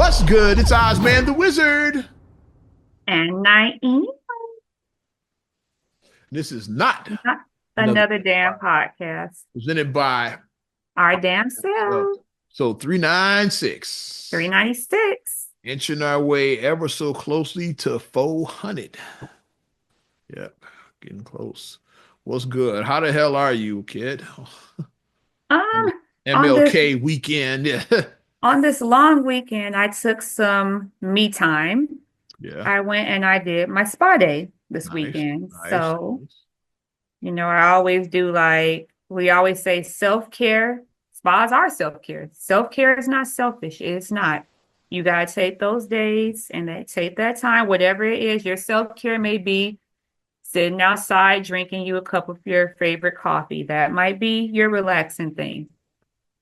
What's good? It's Ozman the Wizard. And Naeem, This is not not another another damn podcast. presented by Our damn well, self, so 396. 396. Inching our way ever so closely to 400. Yep, getting close. What's good? How the hell are you, kid? Um, on this MLK weekend. Yeah. on this long weekend, I took some me time. Yeah. I went and I did my spa day this Nice. weekend. Nice. So, Nice. I always do like we always say self-care. Spas are self-care. Self-care is not selfish. It's not. You gotta take those days and take that time, whatever it is. Your self-care may be sitting outside drinking you a cup of your favorite coffee. That might be your relaxing thing.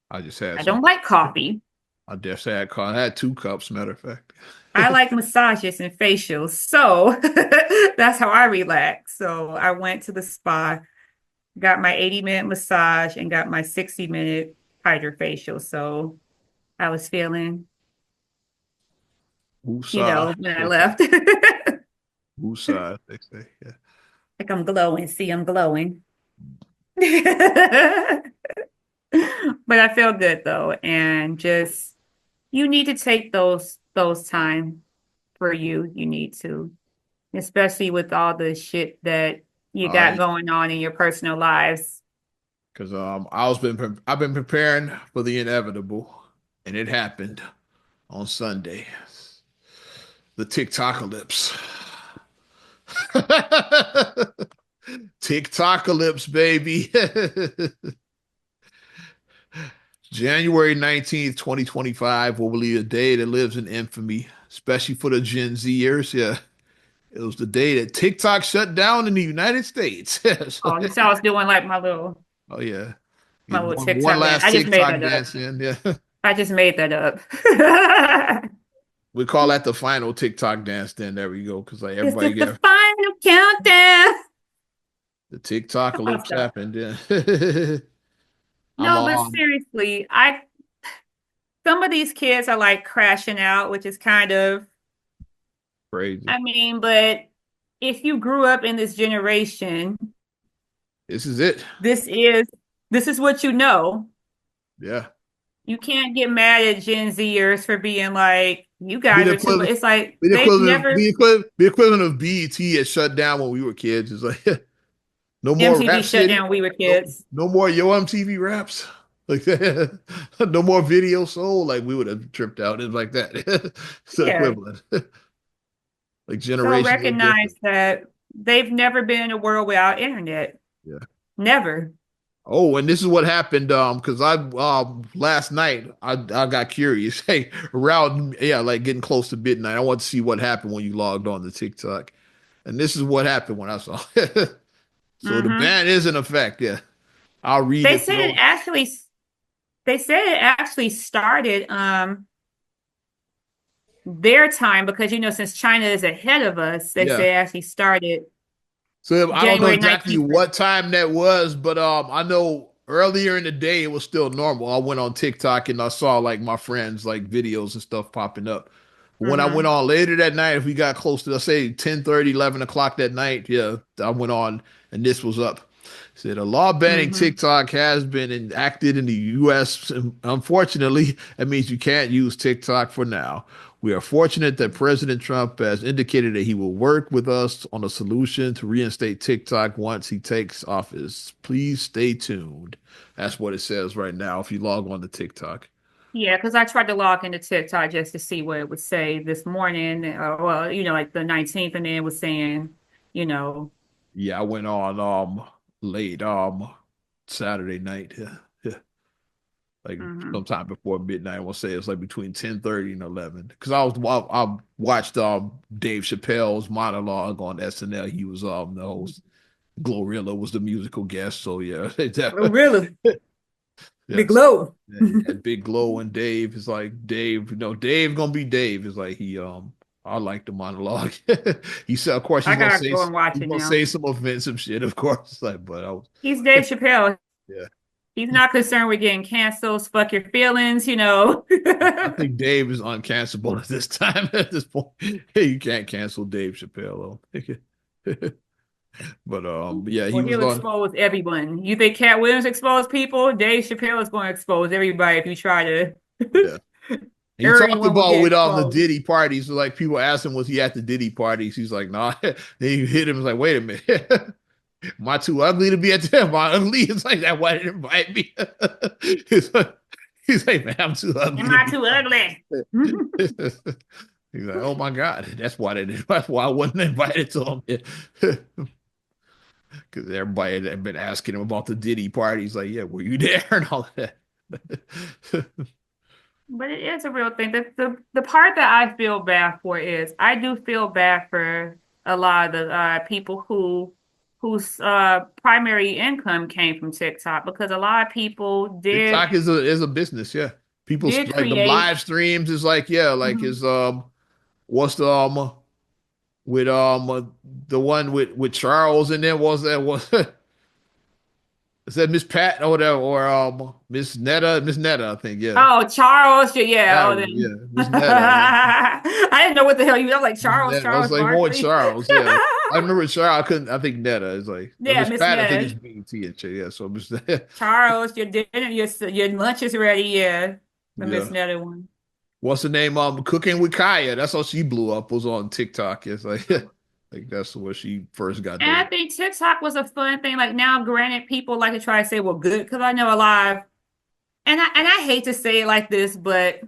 I just had I some. don't like coffee. I just I had 2 cups, matter of fact. I like massages and facials. So that's how I relax. So I went to the spa, got my 80-minute massage and got my 60-minute hydrofacial. So I was feeling, Woosah. when I left. Woosah, they say. Yeah. Like I'm glowing. See, I'm glowing. But I feel good though. And just you need to take those time for you. You need to, especially with all the shit that you got I going on in your personal lives. because I've been preparing for the inevitable, and it happened on Sunday. The TikTokalypse. TikTokalypse, baby. January 19th, 2025 will be a day that lives in infamy, especially for the Gen Zers. Yeah. It was the day that TikTok shut down in the United States. So, Oh, you saw I was doing like oh yeah. my Get little one TikTok dance. last I just made TikTok that up. dance in. Yeah. I just made that up. We call that the final TikTok dance then. There we go. Because like Is everybody this the get final countdown? the TikTok I'll ellipse stop. happened. Yeah. I'm No, but on seriously, I some of these kids are like crashing out, which is kind of, crazy. I mean, but if you grew up in this generation, This is it. this is this is what you know. Yeah. You can't get mad at Gen Zers for being like, you Be guys the are too, equivalent, it's like be the they've equivalent, never the equivalent of BET had shut down when we were kids. It's like no more MTV Rap shut City, down, we were no, kids. no more Yo MTV raps. Like that. No more Video Soul. Like we would have tripped out. It's like that. It's the Yeah. equivalent. Like So generations are recognize different. that they've never been in a world without internet. Yeah. Never. Oh, and this is what happened. Because I last night I got curious. Hey, around like getting close to midnight, I want to see what happened when you logged on to TikTok. And this is what happened when I saw it. So the Hmm. ban is in effect. Yeah, I'll read They it for said it those. actually they said it actually started their time because since China is ahead of us, they Yeah. say it actually started So I don't know January exactly 19th. what time that was, but I know earlier in the day it was still normal. I went on TikTok and I saw like my friends like videos and stuff popping up. When I went Hmm. on later that night, if we got close to let's say 10:30, 11 o'clock that night, yeah, I went on and this was up. Said a law banning Hmm. TikTok has been enacted in the US. Unfortunately, that means you can't use TikTok for now. We are fortunate that President Trump has indicated that he will work with us on a solution to reinstate TikTok once he takes office. Please stay tuned. That's what it says right now if you log on to TikTok. Yeah, because I tried to log into TikTok just to see what it would say this morning. Well, like the 19th, and then it was saying, you know, Yeah, I went on late Saturday night. Yeah. Yeah. Like mhm. sometime before midnight. I want to say it's like between 10:30 and 11. Because I watched Dave Chappelle's monologue on SNL. He was the host. Glorilla was the musical guest. So yeah, Oh, really? Big yes. low. Yeah, you had Big Glow and Dave is like Dave, Dave gonna be Dave. Is like he I like the monologue. He said of course I gotta go and watch he's it gonna now. say some offensive shit, of course. Like, but I was He's Dave Chappelle. yeah. He's not concerned with getting canceled. Fuck your feelings, you know. I think Dave is uncancelable at this time. At this point, you can't cancel Dave Chappelle. Though. But yeah, he Well, was he'll on. expose everyone. You think Cat Williams exposed people? Dave Chappelle is going to expose everybody if you try to. Yeah. He talked Everyone will about get with the exposed. Diddy parties. So like people asked him, was he at the Diddy parties? He's like, nah. Then he hit him. He's like, wait a minute. Am I too ugly to be at them? Am I ugly? It's like that. Why didn't invite me? he's, like, he's like, man, I'm too ugly. Am I too ugly? He's like, oh my God. That's why I wasn't invited to him. Because everybody had been asking him about the Diddy parties. Like, yeah, were you there? And all that. But it is a real thing. The part that I feel bad for is I do feel bad for a lot of the people whose primary income came from TikTok because a lot of people TikTok is a business, yeah. People's did like the create. live streams is like, yeah, like Mhm. his what's the with the one with Charles and then was is that Miss Pat or whatever or Miss Netta, I think, yeah. Oh, Charles, yeah. That Oh, one, yeah, then Miss Netta, yeah. I didn't know what the hell you. I was like Miss Charles, Netta. I was Charles like, more Barkley. Charles, yeah. I remember Charles, I couldn't I think Netta is like Yeah, Miss Miss Pat, I think it's Netta. BT and shit, yeah. So Miss Charles, your dinner, your lunch is ready. Yeah, the Miss yeah. Netta one. What's the name? Cooking with Kaya. That's how she blew up. Was on TikTok. It's like, like that's where she first got And I noticed. think TikTok was a fun thing. Like now, granted, people like to try to say, "Well, good," because I know a lot of, and I hate to say it like this, but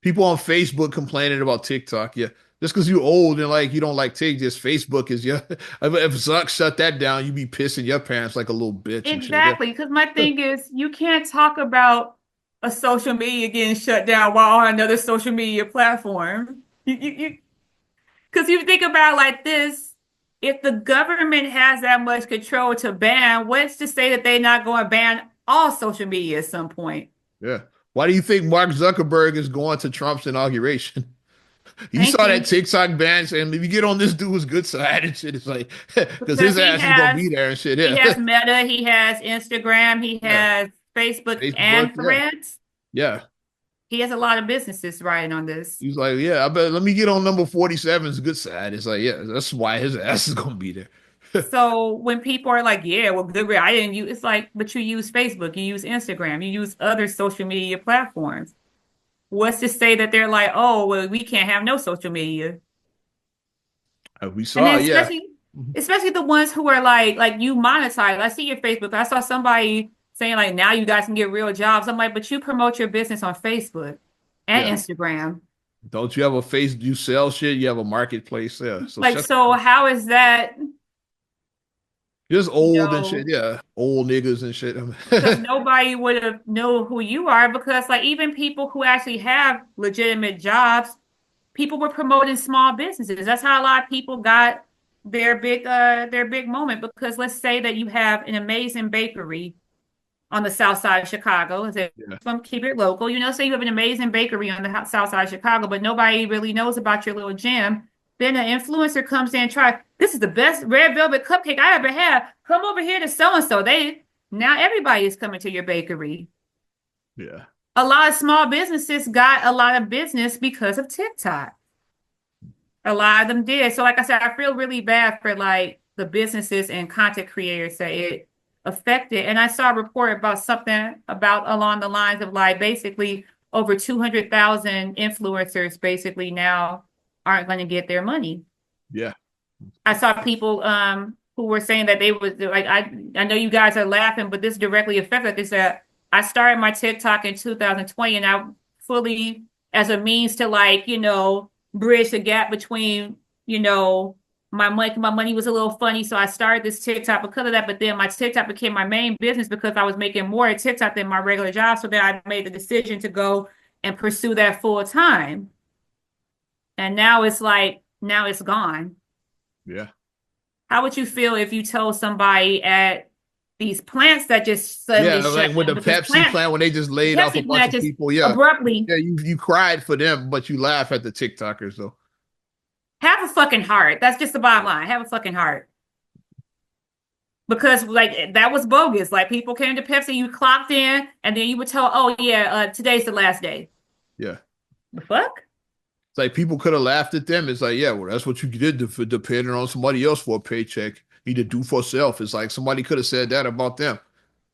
People on Facebook complaining about TikTok. Yeah, just because you old and like you don't like TikTok, just Facebook is yeah. If Zuck shut that down, you be pissing your parents like a little bitch and shit. exactly. Because my thing is, you can't talk about a social media getting shut down while on another social media platform. Because you think about it like this, if the government has that much control to ban, what's to say that they're not going to ban all social media at some point? Yeah. Why do you think Mark Zuckerberg is going to Trump's inauguration? You Thank saw that you. TikTok ban saying if you get on this dude's good side and shit, it's like because Because his ass is gonna be there and shit. he Yeah, has Meta, he has Instagram, he yeah. has Facebook Facebook, and yeah, Threads. yeah. He has a lot of businesses riding on this. He's like, yeah, I bet let me get on number 47's good side. It's like, yeah, that's why his ass is gonna be there. So when people are like, yeah, well, good, I didn't use, it's like, but you use Facebook, you use Instagram, you use other social media platforms. What's to say that they're like, oh, well, we can't have no social media? We And saw, then yeah. especially the ones who are like you monetize. I see your Facebook. I saw somebody saying like now you guys can get real jobs. I'm like, but you promote your business on Facebook and Yeah. Instagram. Don't you have a face? You sell shit. You have a marketplace. Yeah. So Like, shut so the how is that, just you old and shit. know, Yeah. Old niggas and shit. because nobody would have know who you are because like even people who actually have legitimate jobs, people were promoting small businesses. That's how a lot of people got their big moment because let's say that you have an amazing bakery on the south side of Chicago. Is it Yeah. from keep it local? You know, say you have an amazing bakery on the south side of Chicago, but nobody really knows about your little gym. Then an influencer comes in and try, this is the best red velvet cupcake I ever had. Come over here to so and so. They now everybody is coming to your bakery. Yeah. A lot of small businesses got a lot of business because of TikTok. A lot of them did. So, like I said, I feel really bad for like the businesses and content creators that it affected. And I saw a report about something about along the lines of like basically over 200,000 influencers basically now aren't going to get their money. Yeah. I saw people who were saying that they was like I know you guys are laughing, but this directly affected this. I started my TikTok in 2020, and I fully as a means to like bridge the gap between my money was a little funny, so I started this TikTok because of that. But then my TikTok became my main business because I was making more at TikTok than my regular job. So then I made the decision to go and pursue that full time. And now it's like now it's gone. Yeah. How would you feel if you told somebody at these plants that just Yeah. suddenly shut Like with down? the Because Pepsi plant when they just the laid off a Pepsi bunch plant of just people. Yeah. abruptly Yeah. You cried for them, but you laugh at the TikTokers though. have a fucking heart. That's just the bottom line. Have a fucking heart. because like that was bogus. Like people came to Pepsi, you clocked in, and then you would tell, oh yeah, today's the last day. Yeah. The fuck? It's like people could have laughed at them. It's like, yeah, well, that's what you did for depending on somebody else for a paycheck. You need to do for self. It's like somebody could have said that about them.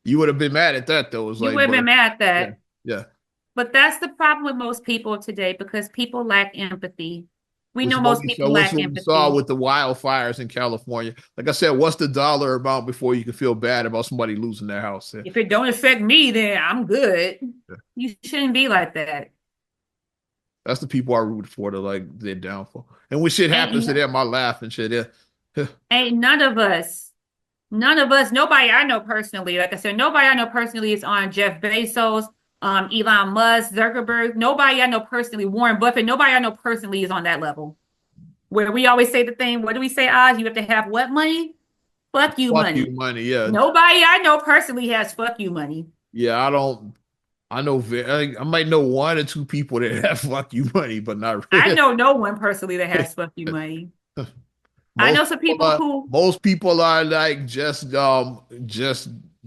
You would have been mad at that though. It's You like, would have but been mad at yeah, that. yeah. But that's the problem with most people today because people lack empathy. We Which know is what most we people saw. What's lack what we saw empathy. with the wildfires in California. Like I said, what's the dollar amount before you can feel bad about somebody losing their house? Yeah. If it don't affect me, then I'm good. Yeah. You shouldn't be like that. That's the people I root for to like their downfall. And when shit happens Ain't to them, I laugh and shit. Yeah. ain't none of us, nobody I know personally, like I said, nobody I know personally is on Jeff Bezos, Elon Musk, Zuckerberg. Nobody I know personally, Warren Buffett, nobody I know personally is on that level. Where we always say the thing, what do we say, Oz? You have to have what money? Fuck you Fuck you, money. money. Yeah. Nobody I know personally has fuck you money. Yeah. I don't. I know. I might know one or two people that have fuck you money, but not I really. know no one personally that has fuck you money. I Most know some people people are. who Most people are like just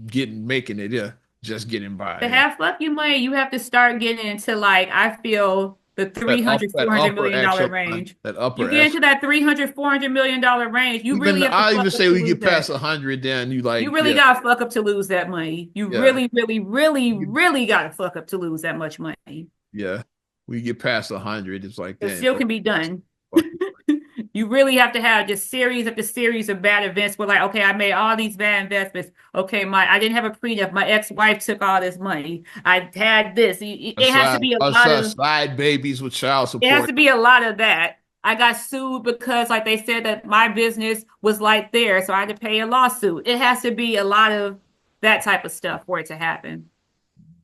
getting making it. Yeah. Just getting by. to Yeah. have fuck you money, you have to start getting into like I feel the That 300, that 400 upper million dollar echelon. range. That You upper get into echelon. that 300, 400 million dollar range, you Even really have to I fuck even up say to we lose get past that. 100, then you You like, really yeah, gotta fuck up to lose that money. You yeah, really, really, really, really gotta fuck up to lose that much money. yeah. We get past 100, it's like, It damn, still can be done. fuck you. You really have to have just series after series of bad events where like, okay, I made all these bad investments. Okay, I didn't have a prenup. My ex-wife took all this money. I had this. It has to be a lot of Slide babies with child it has support. to be a lot of that. I got sued because like they said that my business was like theirs, so I had to pay a lawsuit. It has to be a lot of that type of stuff for it to happen,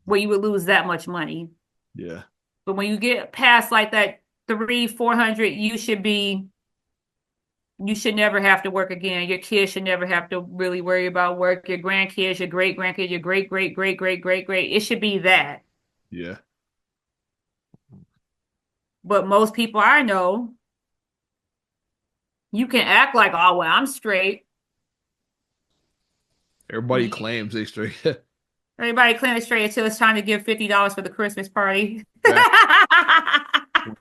where you would lose that much money. Yeah, But when you get past like that 400, you should never have to work again. Your kids should never have to really worry about work. Your grandkids, your great grandkids, your great great great great great great. It should be that. yeah. But most people I know, you can act like, oh well, I'm straight. Everybody claims they straight. Everybody claiming straight until it's time to give $50 for the Christmas party. Right.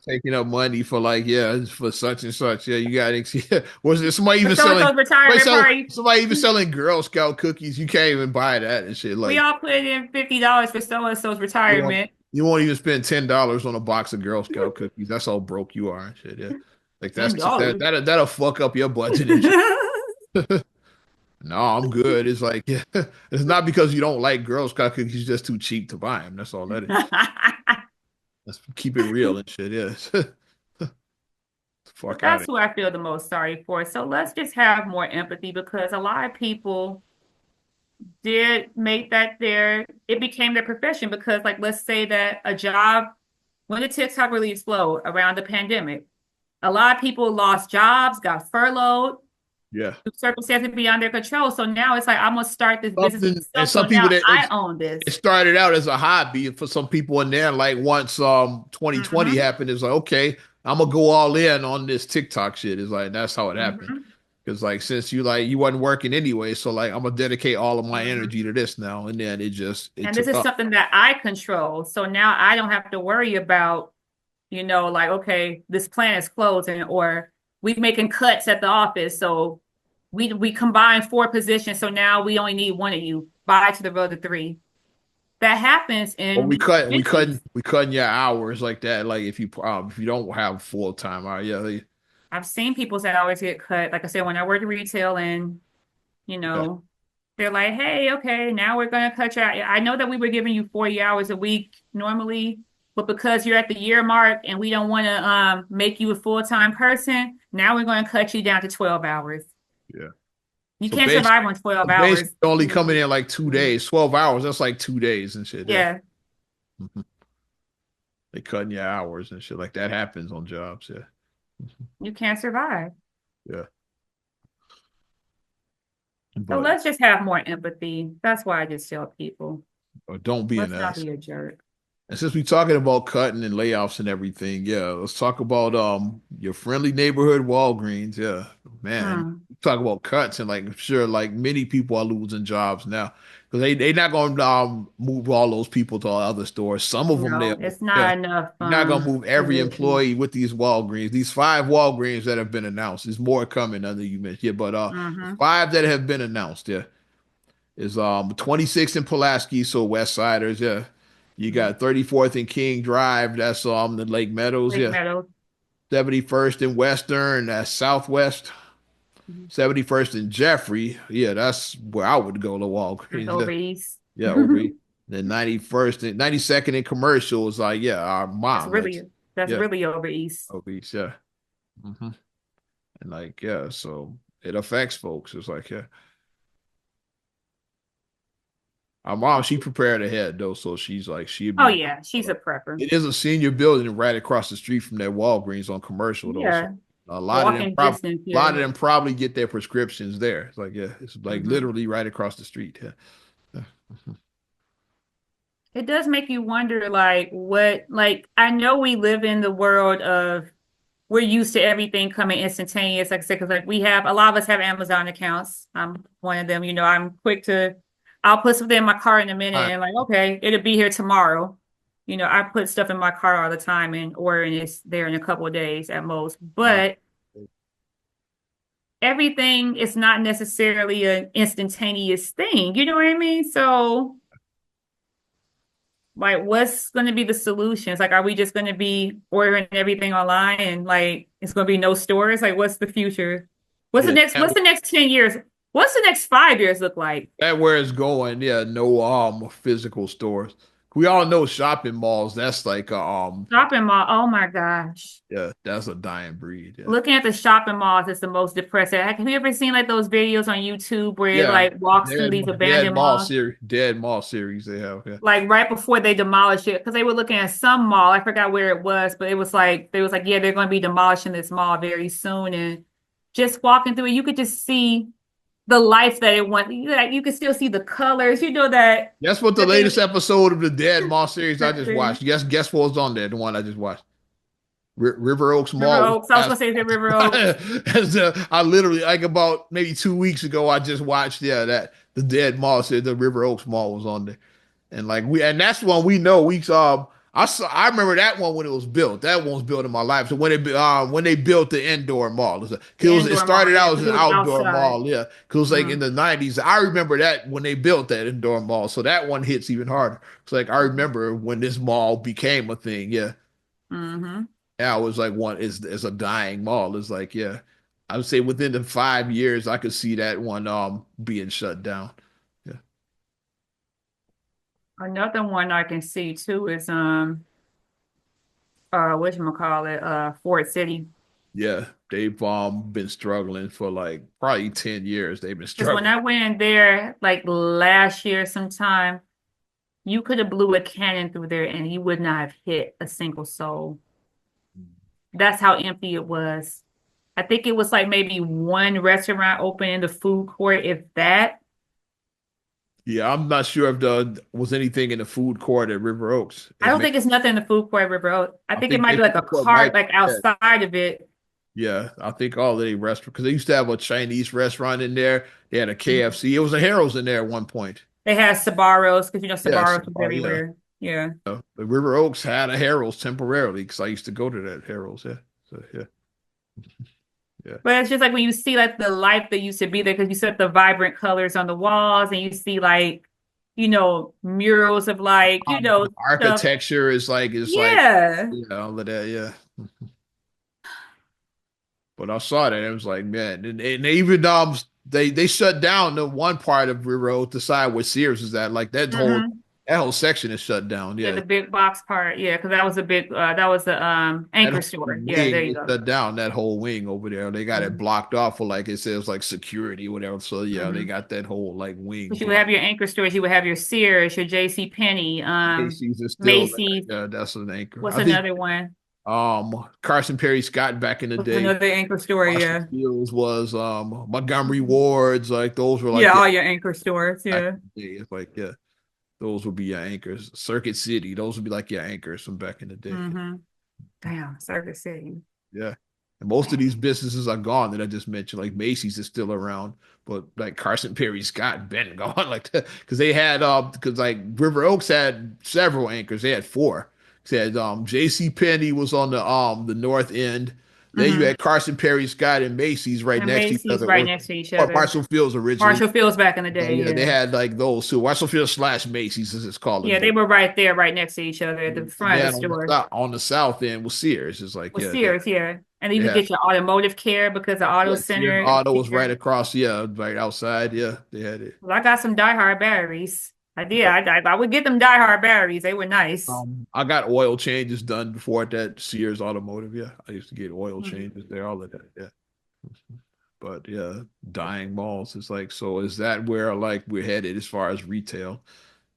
Taking up money for like, yeah, it's for such and such. Yeah, you got it. Yeah. Was there somebody For even so and so's retirement party. somebody even selling Girl Scout cookies? You can't even buy that and shit. We Like all put in $50 for so and so's you won't retirement. you won't even spend $10 on a box of Girl Scout cookies. That's how broke you are and shit. Yeah. Like $10. that'll fuck up your budget and shit. No, I'm good. It's like, yeah, it's not because you don't like Girl Scout cookies, it's just too cheap to buy them. That's all that is. Let's keep it real and shit. Yes. Fuck out That's of who I feel the most sorry for. So let's just have more empathy because a lot of people did make that it became their profession because like let's say that a job when the TikTok really exploded around the pandemic, a lot of people lost jobs, got furloughed, yeah. circumstances beyond their control. So now it's like I'm gonna start this business Something and myself. So some people now that I own this. it started out as a hobby for some people and then like once 2020 Hmm. happened, it's like, okay, I'm gonna go all in on this TikTok shit. It's like that's how it happened. Hmm. Because like since you wasn't working anyway, so like I'm gonna dedicate all of my Hmm. energy to this now. And then it And this took is up. something that I control. So now I don't have to worry about, like, okay, this plant is closing or we making cuts at the office. So we combine 4 positions. So now we only need one of you. Bye to the other 3. That happens Or in business. we cutting your hours like that. Like if you don't have full time, yeah, I've seen people that always get cut. Like I said, when I worked in retail and, you yeah, know, they're like, hey, okay, now we're going to cut you out. I know that we were giving you 40 hours a week normally, but because you're at the year mark and we don't want to make you a full-time person, now we're going to cut you down to 12 hours. yeah. You So can't survive on 12 basically hours. only coming in like 2 days, 12 hours. That's like 2 days and shit. Yeah. Yeah, Mhm. They cutting your hours and shit like that happens on jobs. Yeah. you can't survive. Yeah. So But let's just have more empathy. That's why I just tell people, don't be an let's not ass. be a jerk. And since we're talking about cutting and layoffs and everything, yeah, let's talk about your friendly neighborhood Walgreens. Yeah, man, Hmm. you talk about cuts and like sure like many people are losing jobs now because they not going to move all those people to other stores. Some of them No, they'll it's yeah. not enough You're not gonna move every positions. employee with these Walgreens. These five Walgreens that have been announced. There's more coming under you mentioned. Yeah, but the Mm-hmm. five that have been announced, yeah, is 26 in Pulaski, so West Siders, yeah. You got 34th and King Drive, that's the Lake Meadows, Lake yeah. Meadow. 71st in Western, that's Southwest. Mhm. 71st in Jeffrey, yeah, that's where I would go to That's Walgreens. Yeah, over east. yeah, over. Then 91st and 92nd in commercial is like, yeah, our That's mom. really that's Yeah, really over east. over East, yeah. hmm And like, yeah, so it affects folks. It's like, yeah. Our mom, she prepared ahead though, so she's like, she'd Oh be. yeah, she's a prepper. It is a senior building right across the street from that Walgreens on commercial though. So Yeah, a walking distance. lot Yeah. of them probably get their prescriptions there. It's like, yeah, it's like Hmm. literally right across the street. Yeah. Yeah. It does make you wonder, like, what, like, I know we live in the world of we're used to everything coming instantaneous. Like I said, because like we have a lot of us have Amazon accounts. I'm one of them. I'm quick to, I'll put something in my car in a minute All right. and like, okay, it'll be here tomorrow. I put stuff in my car all the time and ordering it's there in a couple of days at most. Uh, But everything is not necessarily an instantaneous thing. You know what I mean? So like, what's going to be the solutions? Like, are we just going to be ordering everything online and like it's going to be no stores? Like, what's the future? What's the yeah, next? What's the next 10 years? What's the next 5 years look like? that where it's going. Yeah, no physical stores. We all know shopping malls. That's like Shopping mall. Oh my gosh. yeah, that's a dying breed. Yeah. Looking at the shopping malls is the most depressing. Have you ever seen like those videos on YouTube where it Yeah, like walks through these abandoned malls? dead mall series they have. Yeah, Like right before they demolish it, because they were looking at some mall. I forgot where it was, but it was like they was like, yeah, they're going to be demolishing this mall very soon. And just walking through it, you could just see the life that it went. You could still see the colors. You know that that's what the that they latest episode of the Dead Mall series I that just thing. watched. Guess what was on there? The one I just watched. River Oaks River Mall. Oaks. I was gonna say the River Oaks. I literally like about maybe 2 weeks ago I just watched that the Dead Mall said the River Oaks Mall was on there. And like and that's one we know I remember that one when it was built. That one was built in my life. So when they built the indoor mall, The it indoor mall, started yeah, out as because an it was outdoor outside. mall, yeah. Cause like in Mm-hmm. the 90s, I remember that when they built that indoor mall. So that one hits even harder. It's like I remember when this mall became a thing, yeah. Mm-hmm. Now it was like one is a dying mall. It's like, yeah. I would say within the 5 years I could see that one being shut down. Yeah. Another one I can see too is whatchamacallit, Fort City. Yeah, they've been struggling for like probably 10 years. They've been Because when struggling. I went in there like last year sometime, you could have blew a cannon through there and you would not have hit a single soul. That's how empty it was. I think it was like maybe one restaurant open in the food court, if that. Yeah, I'm not sure if there was anything in the food court at River Oaks. I It's don't maybe think it's nothing in the food court, River Road. I I think it think might their be like a food court might cart like be dead. outside of it. Yeah, I think all of the restaurants because they used to have a Chinese restaurant in there. They had a Mhm. KFC. It was a Harold's in there at one point. They had Sbarro's because Yes, Sbarro's was oh yeah. everywhere. Yeah. The River Oaks had a Harold's temporarily because I used to go to that Harold's. Yeah, so yeah, yeah, But it's just like when you see like the life that used to be there because you set the vibrant colors on the walls and you see like, murals of like, the stuff. architecture is like Yeah. all of that. Yeah. But I saw that and it was like, man, and they even they shut down the one part of River Road to side where Sears is at. Like Hmm. that whole section is shut down. Yeah, Yeah, the big box part. Yeah, because that was a big that was the that anchor whole store. Yeah, there wing you is go. shut down. That whole wing over there, they got it Hmm. blocked off for like it says like security or whatever. So yeah, they Hmm. got that whole like wing But you would blocked. have your anchor stores, you would have your Sears, your J.C. Penney, Macy's is still there. Macy's. Yeah, that's an anchor. What's I think another one? Carson Perry Scott back in the What's day. another anchor store? Marshall Yeah. Fields was Montgomery Wards. Like those were like Yeah, yeah all your anchor stores. back Yeah. in the day. It's like yeah. Those would be your anchors. Circuit City, those would be like your anchors from back in the day. Mm-hmm. Damn, Circuit City. Yeah. And most of these businesses are gone that I just mentioned. Like Macy's is still around, but like Carson Perry Scott been gone like that because they had because like River Oaks had several anchors. They had four. They had J.C. Penney was on the north end. Then you Hmm. had Carson Perry Scott and Macy's right And next to each Macy's other, right next to each or other. Marshall Fields originally. Marshall Fields back in the But day, yeah, they yeah. had like those too. Marshall Fields slash Macy's as it's called in Yeah, they both. were right there, right next to each other at the And front of the then store. on the south end was Sears. It's like With yeah, Sears, yeah. And they you had get your automotive care because the auto yeah, Sears center is Auto was right here. across, yeah, right outside. Yeah, they had it. Well, I got some diehard batteries. I did. Yep. I would get them diehard batteries. They were nice. I got oil changes done before at that Sears Automotive. Yeah, I used to get oil Mhm. changes there, all of that. Yeah, but yeah, dying malls. It's like, so is that where like we're headed as far as retail?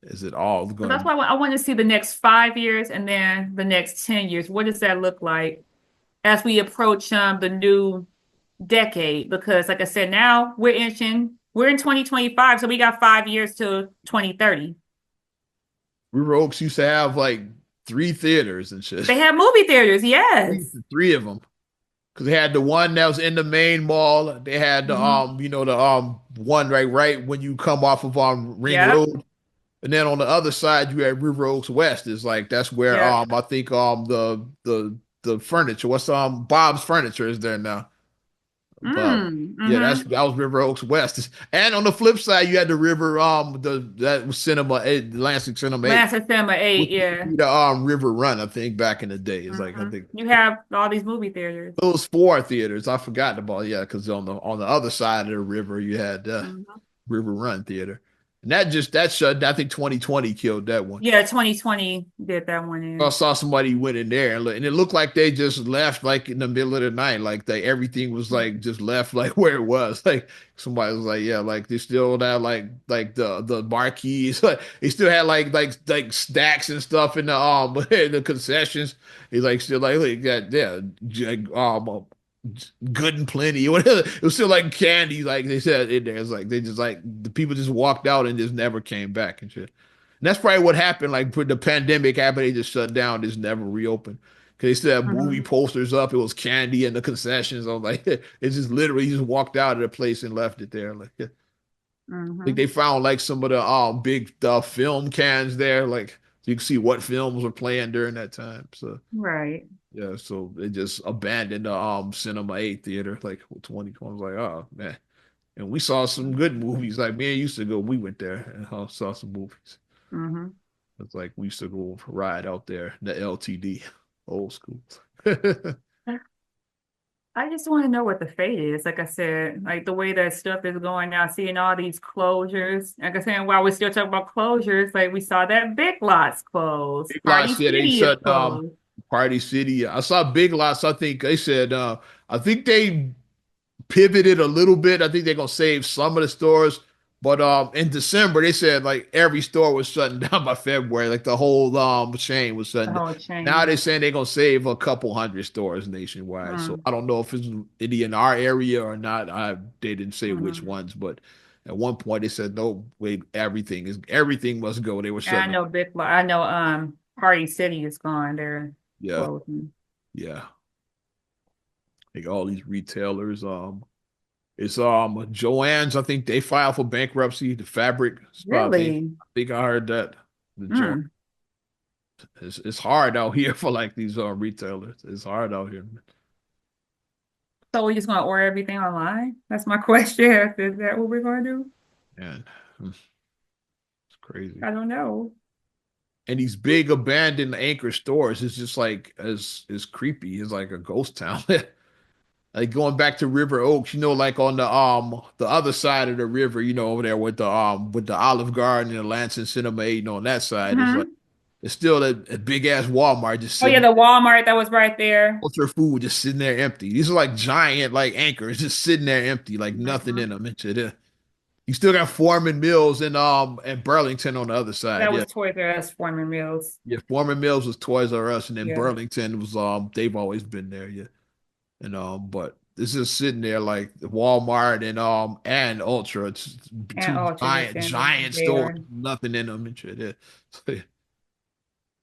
Is it all So going to that's be? why I want to see the next 5 years and then the next 10 years. What does that look like as we approach the new decade? Because like I said, now we're in 2025, so we got 5 years to 2030. River Oaks used to have like three theaters and shit. They have movie theaters, Three, yes. three of them. Because they had the one that was in the main mall. They had the Hmm. the one right when you come off of Ring Yep, Road. And then on the other side, you had River Oaks West. Is like that's where yep. I think the furniture. What's Bob's Furniture is there now. But yeah, Mm-hmm. that was River Oaks West. And on the flip side, you had the river that was Cinema 8, Lansing Cinema 8, Master Cinema 8, which used to yeah. be the River Run, I think, back in the day. It's like I Hmm. think You have all these movie theaters. those four theaters. I forgot about, yeah, because on the other side of the river you had Hmm. River Run Theater. And that shut. I think 2020 killed that one. Yeah, 2020 did that one I in. saw somebody went in there and it looked like they just left like in the middle of the night, like everything was like just left like where it was. Like somebody was like, yeah, like they still had like the marquees, like they still had like stacks and stuff in the in the concessions. He's like still like that, yeah, good and plenty or whatever. It was still like candy, like they said in there. It's like they just like the people just walked out and just never came back and shit. And that's probably what happened. Like when the pandemic happened, they just shut down, just never reopened. Cause they still have movie Hmm. posters up. It was candy in the concessions. I was like, it's just literally just walked out of the place and left it there. Like, yeah. I think Hmm. they found like some of the big film cans there, like so you can see what films were playing during that time. So Right. yeah, so they just abandoned the Cinema 8 theater like 2020. I was like, oh man. And we saw some good movies. Like me and used to go, we went there and saw some movies. Hmm. It's like we used to go ride out there, the LTD, old school. I just want to know what the fate is. Like I said, like the way that stuff is going now, seeing all these closures. Like I said, while we're still talking about closures, like we saw that Big Lots close, Big Party Lots said they City is shut closed. Party City. I saw Big Lots. I think they said I think they pivoted a little bit. I think they're gonna save some of the stores. But in December they said like every store was shutting down by February. Like the whole chain was The shutting down. whole Now chain. they're saying they're gonna save a couple hundred stores nationwide. So Mm, I don't know if it's any in our area or not. They didn't say which mm. ones, but at one point they said no, wait, everything must go. They were And I shutting. know I know Party City is gone. They're Yeah, closing. yeah. Like all these retailers. It's Joann's. I think they filed for bankruptcy. The fabric spot. Really? I think I heard that. The Joann. Mm. It's hard out here for like these retailers. It's hard out here, So we're just gonna order everything online? That's my question. Is that what we're gonna do? man. It's crazy. I don't know. And these big abandoned anchor stores is just like as creepy. It's like a ghost town. Like going back to River Oaks, like on the other side of the river, over there with the Olive Garden and the Lansing Cinema 8, on that side is like Hmm. it's still a big ass Walmart just Oh yeah, sitting the Walmart that was right there. ultra food just sitting there empty. These are like giant like anchors just sitting there empty, like nothing in Hmm. them. You still got Foreman Mills and Burlington on the other side. That Yeah. was Toys R Us, Foreman Mills. Yeah, Foreman Mills was Toys R Us, and then Yeah, Burlington was they've always been there, yeah. And but this is sitting there like Walmart and Ultra. It's and two Ultra just giant stores, there. nothing in them and shit. Yeah.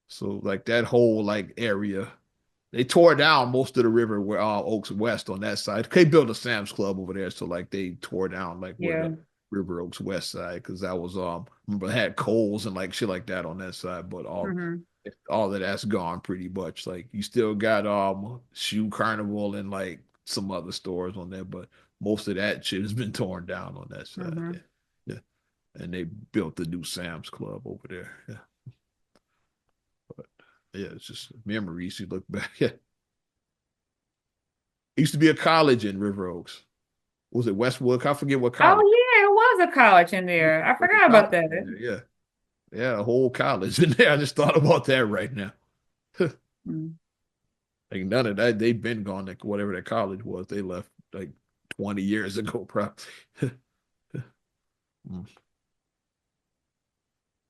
So like that whole like area. They tore down most of the River Oaks West on that side. They built a Sam's Club over there, so like they tore down like where Yeah. the River Oaks West side because that was remember it had Kohl's and like shit like that on that side, but Hmm. all of that's gone pretty much. Like you still got Shoe Carnival and like some other stores on there, but most of that shit has been torn down on that side. Hmm. Yeah. Yeah. And they built the new Sam's Club over there. Yeah. But yeah, it's just memories. You look back. Yeah. It used to be a college in River Oaks. Was it Westwood? I forget what Oh college. yeah, it was a college in there. I Like a forgot about college that. in there. Yeah. Yeah, a whole college in there. I just thought about that right now. Mm. Like none of that. They've been gone. Like whatever that college was, they left like 20 years ago, probably. Mm.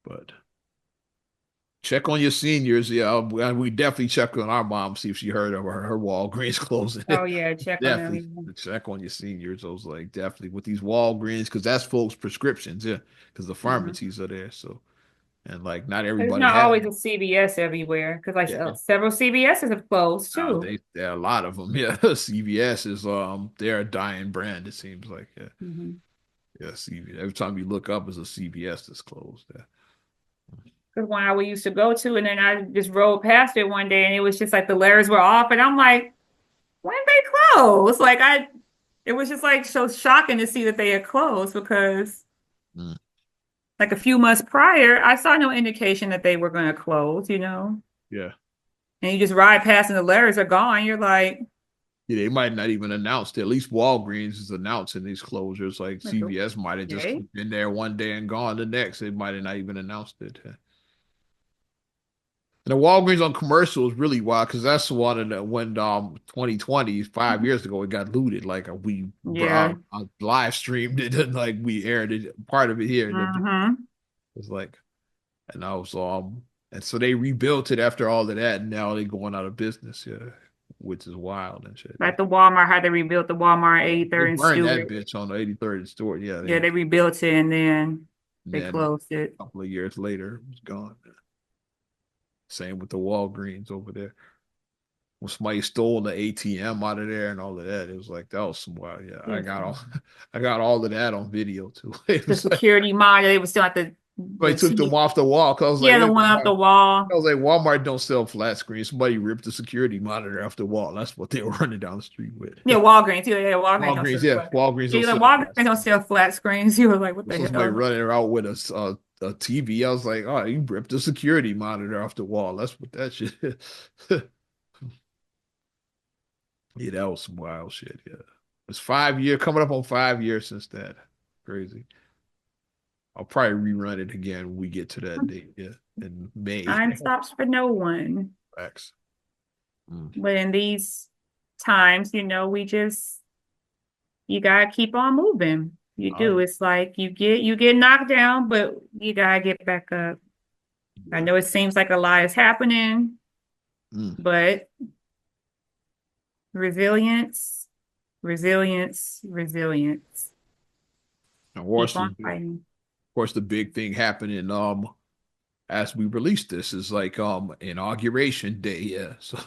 But check on your seniors. Yeah, we definitely check on our mom, see if she heard of her Walgreens closing. Oh yeah, check on Definitely them. check on your seniors. I was like, definitely with these Walgreens, because that's folks' prescriptions, yeah, because the Hmm. pharmacies are there. So, and like not It's everybody not has, always a CVS everywhere because like yeah. several CVSs have closed too. There are a lot of them. Yeah, CVS is they're a dying brand. It seems like yeah, Mm-hmm. yeah. CVS. Every time you look up, is a CVS that's closed. Yeah. Because one we used to go to, and then I just rode past it one day, and it was just like the letters were off, and I'm like, when they close? It was just like so shocking to see that they had closed because Mm, like a few months prior, I saw no indication that they were going to close, yeah. and you just ride past and the letters are gone. You're Yeah, they might not even announce it. At least Walgreens is announcing these closures. Like like, CVS might have just okay. been there one day and gone the next. They might have not even announced it. And the Walgreens on commercial is really wild because that's the one that when 2020, 5 years ago, it got looted. Like we Yeah. live streamed it and like we aired it, part of it here. And it Hmm. was like, and I was and so they rebuilt it after all of that, and now they're going out of business. Yeah, which is wild and shit. Yeah. Like the Walmart, how they rebuilt the Walmart They 83rd and burned that Stewart. bitch on the 83rd store. Yeah, Yeah, they rebuilt it and then and they then closed it. a couple of years later, it was gone. Same with the Walgreens over there. When somebody stole the ATM out of there and all of that, it was like that was some wild. Yeah, Yes. I got all of that on video too. It The was like security monitor, they were still at they the took them TV. off the wall. Cause I was like, Yeah, the one up the wall. Walmart don't sell flat screens. Somebody ripped the security monitor off the wall. That's what they were running down the street with. Yeah, Walgreens. Yeah, Walgreens don't Walgreens, sell yeah, flat. Walgreens don't Yeah, like sell flat Walgreens don't screens. sell flat screens. You were like, what the So somebody hell? running around with a TV. I was like, oh, you ripped the security monitor off the wall. That's what that shit is. Yeah, that was some wild shit. Yeah. It's 5 years, coming up on 5 years since that. Crazy. I'll probably rerun it again when we get to that date. Yeah. In May. Time stops for no one. Facts. Mm. But in these times, you gotta keep on moving. You Oh, do. It's like you get knocked down, but you gotta get back up. I yeah. know it seems like a lot is happening, Mm. but resilience, resilience, resilience. Of Keep course, on fighting. the big thing happening as we release this is like inauguration day. Yeah. So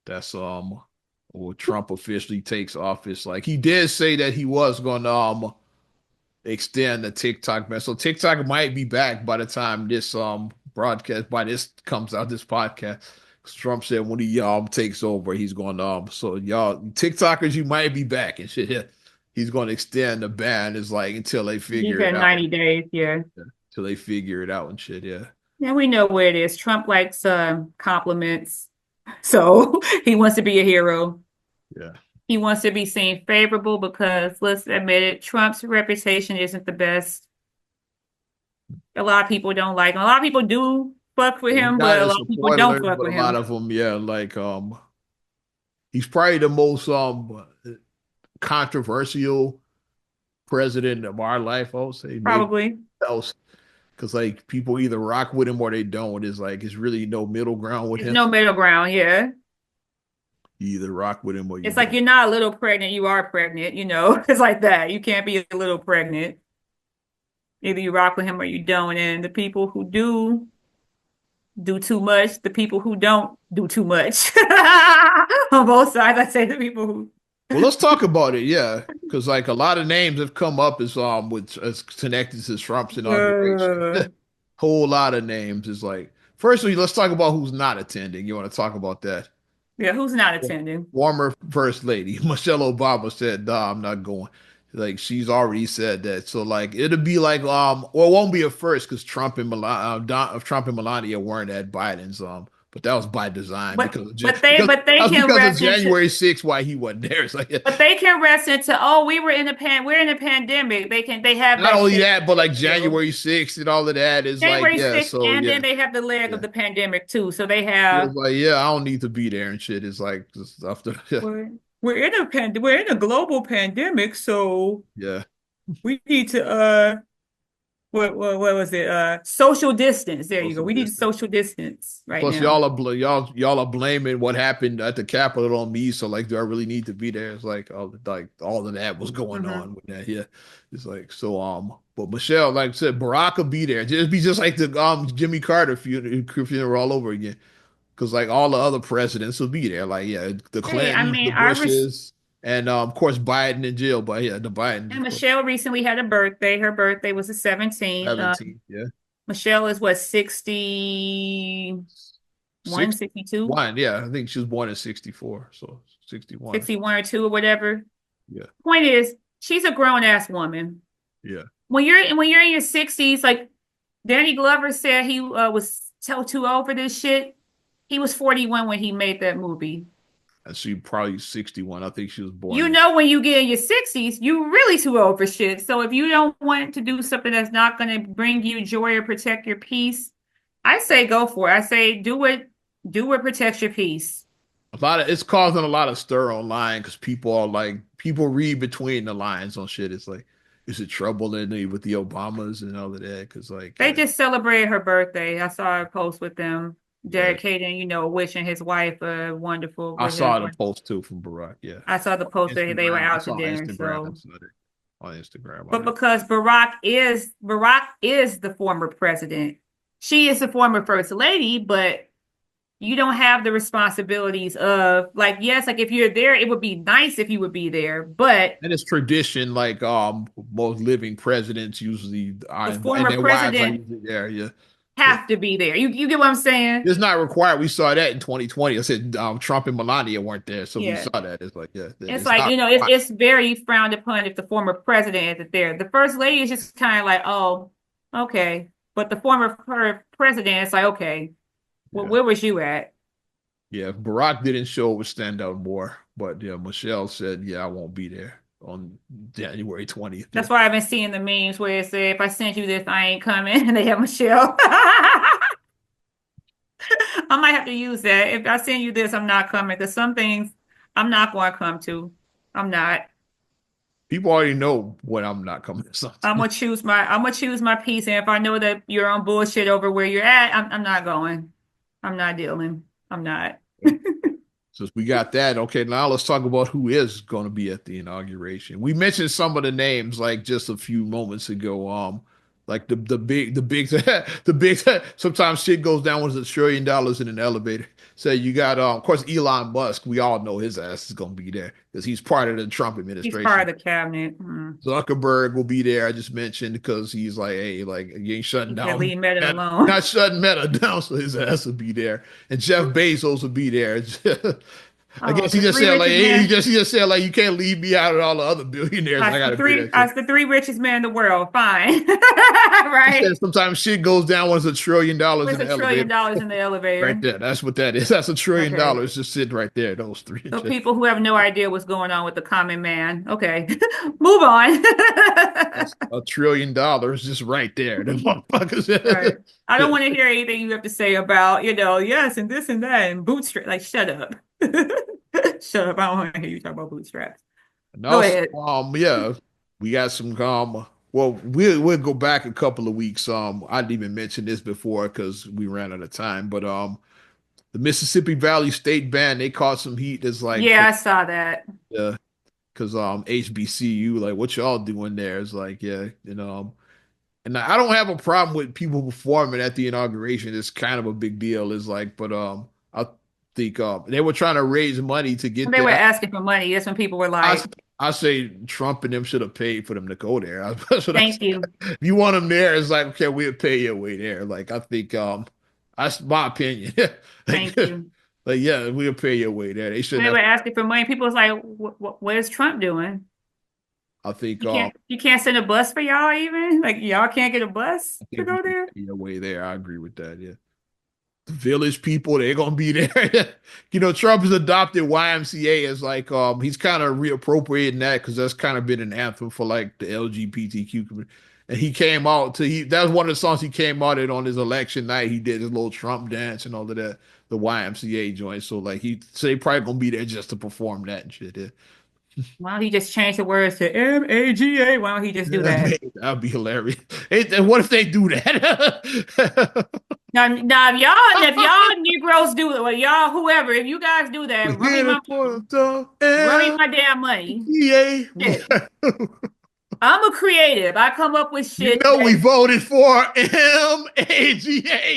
that's when Trump officially takes office. Like he did say that he was gonna extend the TikTok ban. So TikTok might be back by the time this broadcast by this comes out, this podcast. 'Cause Trump said when he takes over, he's going to so y'all TikTokers, you might be back and shit. Yeah. He's going to extend the ban is like until they He figure it said out. 90 days, yeah. Until they figure it out and shit. Yeah. And we know where it is. Trump likes compliments. So he wants to be a hero. Yeah. He wants to be seen favorable because let's admit it, Trump's reputation isn't the best. A lot of people don't like him. A lot of people do fuck with He him, got but a his lot of people don't supporters, fuck but a with lot him. of them, yeah, like he's probably the most controversial president of our life, I would say. Maybe Probably. else. Because like people either rock with him or they don't. It's like it's really no middle ground with There's him. no middle ground, yeah. You either rock with him or you It's like don't. you're not a little pregnant, you are pregnant. It's like that. You can't be a little pregnant. Either you rock with him or you don't. And the people who do do too much, the people who don't do too much. On both sides, I say the people who Well, let's talk about it, yeah, because like a lot of names have come up as connected to Trump's inauguration. uh, Whole lot of names is like. Firstly, let's talk about who's not attending. You want to talk about that? yeah, who's not attending? Former First Lady Michelle Obama said, "Nah, I'm not going." Like she's already said that. So like it'll be like well, it won't be a first because Trump and Melania weren't at Biden's but that was by design But because of but they because but they that's can because of rest into January 6th why he wasn't there. It's like but they can rest into we were in we're in a pandemic. They have not that only shit that, but like still. January 6th and all of that is like January yeah. 6th, So and yeah, then they have the leg yeah. of the pandemic too. So they It was have like yeah, I don't need to be there and shit. It's like just after yeah, we're in a global pandemic, so yeah. we need to what was it? Social distance. There you go. Social We need to distance. social distance right Plus, now. y'all are blaming what happened at the Capitol on me. So, like, do I really need to be there? It's like, all of that was going Hmm. on with that. Yeah, it's like so. But Michelle, like I said, Barack will be there. Just be just like the Jimmy Carter funeral all over again. Because like all the other presidents will be there. Like yeah, the Hey, I Clintons, mean, the Bushes, and of course Biden in jail. But yeah, the Bidens, and of course, Michelle recently had a birthday. Her birthday was the 17th. 17. Yeah, Michelle is what, 61, 62, 61. Yeah, I think she was born in 64, so 61. 61 or 2 or whatever. Yeah, Point is, she's a grown ass woman. yeah. When you're in your 60s, like Danny Glover said he was too old for this shit. He was 41 when he made that movie. And she probably 61. I think she was born You in. know, when you get in your 60s, you're really too old for shit. So if you don't want to do something that's not going to bring you joy or protect your peace, I say go for it. I say do what protects your peace. It's causing a lot of stir online because people read between the lines on shit. It's like, is it trouble with the Obamas and all of that? Because like, They just celebrated her birthday. I saw a post with them yeah, dedicating, wishing his wife a wonderful I good saw the husband. post too from Barack. Yeah, I saw the post that they were Instagram. I out to saw dinner. Instagram. I So, saw it on Instagram. but because Barack is the former president, she is the former first lady, but you don't have the responsibilities of like, yes, like if you're there, it would be nice if you would be there, but And it's tradition, like most living presidents usually the are, and former their wives are president usually there. Yeah. Yeah. have to be there. You get what I'm saying? It's not required. We saw that in 2020. I said Trump and Melania weren't there, so we Yeah. saw that. It's like, yeah, It's it's like, not required. it's very frowned upon if the former president isn't there. The first lady is just kind of like, oh, okay. But the former president, it's like, okay, well, Yeah, where was you at? yeah. If Barack didn't show, it would stand out more. But yeah, Michelle said, yeah, I won't be there on January 20th. Yeah. That's why I've been seeing the memes where it say, if I send you this, I ain't coming. And they have Michelle. I might have to use that. If I send you this, I'm not coming. Because some things I'm not going to come to. I'm not. People already know when I'm not coming to something. I'm gonna choose my peace. And if I know that you're on bullshit over where you're at, I'm not going. I'm not dealing. I'm not. Since we got that, okay, now let's talk about who is going to be at the inauguration. We mentioned some of the names like just a few moments ago. Like the big the big sometimes shit goes down with $1 trillion in an elevator. So you got of course Elon Musk. We all know his ass is going to be there because he's part of the Trump He's part administration. of the cabinet. Mm. Zuckerberg will be there. I just mentioned because he's like, hey, like you ain't shutting He said, down, leave Meta not, alone. not shutting Meta down, so his ass will be there. And Jeff Bezos will be there. I Oh, guess he the just three said like richest he men. just said like you can't leave me out of all the other billionaires. I gotta be there too. That's the three richest men in the world. Fine. He Right? said sometimes shit goes down when it's $1 trillion in Where's the $1 trillion elevator. in the Right elevator? there. That's what that is. That's Okay. $1 trillion just sitting right there. Those three. So people who have no idea what's going on with the common man. Okay. Move on. That's $1 trillion just right there. The Right. motherfuckers. I don't want to hear anything you have to say about, yes, and this and that and bootstrap. Like, shut up. Shut up. I don't want to hear you talk about bootstraps. And Go also, ahead. yeah, we got some well, we'll go back a couple of weeks. I didn't even mention this before because we ran out of time. But the Mississippi Valley State Band, they caught some heat. That's like Yeah, I saw that. because HBCU, like what y'all doing there is like, yeah, And I don't have a problem with people performing at the inauguration. It's kind of a big deal. It's like, but I think they were trying to raise money to When get they were there. asking for money, that's when people were I like, I say Trump and them should have paid for them to go there. That's what I "Thank say. you, If you want them there, it's like okay, we'll pay your way there. Like I think that's my opinion. like, thank you." like yeah, we'll pay your way there. They When shouldn't they were have. asking for money, people was like, what is Trump doing? I think You can't send a bus for y'all even? Like y'all can't get a bus I to think we go should there? pay your way there. I agree with that. Yeah. The village people, they're gonna be there. Trump has adopted YMCA as like he's kind of reappropriating that because that's kind of been an anthem for like the LGBTQ community. And he came out to he that was one of the songs he came out at on his election night. He did his little Trump dance and all of that, the YMCA joint. So like he say probably gonna be there just to perform that and shit. Yeah. Why don't he just change the words to MAGA? Why don't he just do that? That'd be hilarious. And what if they do that? Now, if y'all Negroes do it, or y'all whoever, if you guys do that, We're here for the run me my damn money. MPA. Shit. I'm a creative. I come up with You shit. know we voted for MAGA.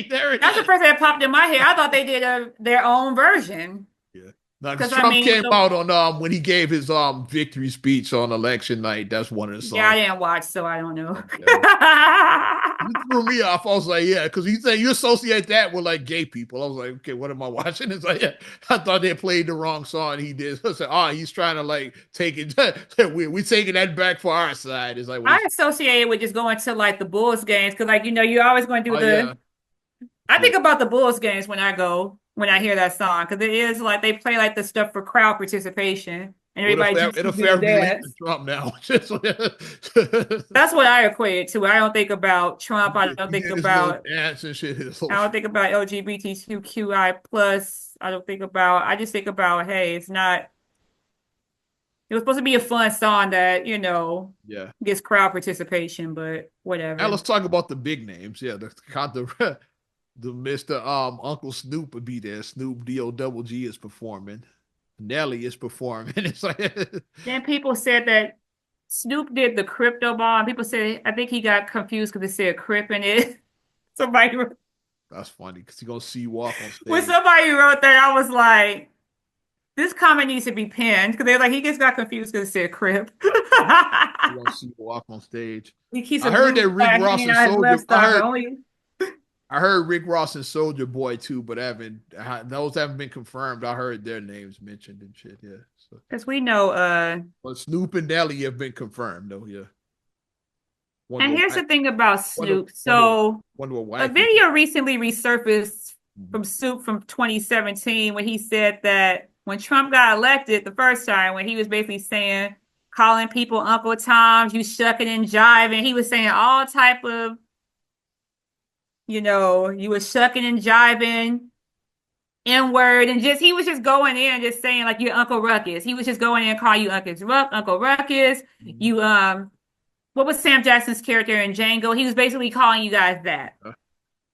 There it That's the is. first that popped in my head. I thought they did their own version. Yeah. Now, because Because I Trump mean, came out on when he gave his victory speech on election night. That's one of the yeah, I songs. didn't watch, so I don't know. Okay. You threw me off. I was like, yeah, because you say you associate that with like gay people. I was like, okay, what am I watching? It's like, yeah, I thought they played the wrong song. He did. I said, oh, he's trying to like take it. we taking that back for our side. It's like, I associate it with just going to like the Bulls games because, like, you're always going to do oh yeah, I yeah. think about the Bulls games when I hear that song because it is like they play like the stuff for crowd participation and What if everybody that just it'll do the fair be linked to dance. Trump now? That's what I equate it to. I don't think about Trump. He did his little dance and shit. His I whole don't think about LGBTQI plus. I just think about, hey, it was supposed to be a fun song that, yeah. gets crowd participation, but Now whatever. let's talk about the big names. Yeah, the Mr. Uncle Snoop would be there. Snoop D-O double G is performing. Nelly is performing. It's like Then people said that Snoop did the crypto ball, and people said, I think he got confused because it said Crip in it. Somebody, that's funny because you're gonna see you walk on when stage. somebody wrote that, I was like, this comment needs to be pinned because they're like, he just got confused because it said Crip. You're gonna see you walk on stage. He keeps I a heard blue that Rick flag Ross hanging and out his Soldier. left side, but only. I heard Rick Ross and Soldier Boy too, but those haven't been confirmed. I heard their names mentioned and shit. Yeah. So, Because we know, but Snoop and Nelly have been confirmed though. Yeah. Wonder and here's what the thing about wonder Snoop. wonder So wonder what a white people. video recently resurfaced Mhm. from Snoop from 2017 when he said that when Trump got elected the first time, when he was basically saying, calling people Uncle Toms, you shucking and jiving. He was saying all type of, you were shucking and jiving, N-word, and he was just going in and just saying like you're Uncle Ruckus. He was just going in and call you Uncle Ruckus. Mhm. You what was Sam Jackson's character in Django? He was basically calling you guys that.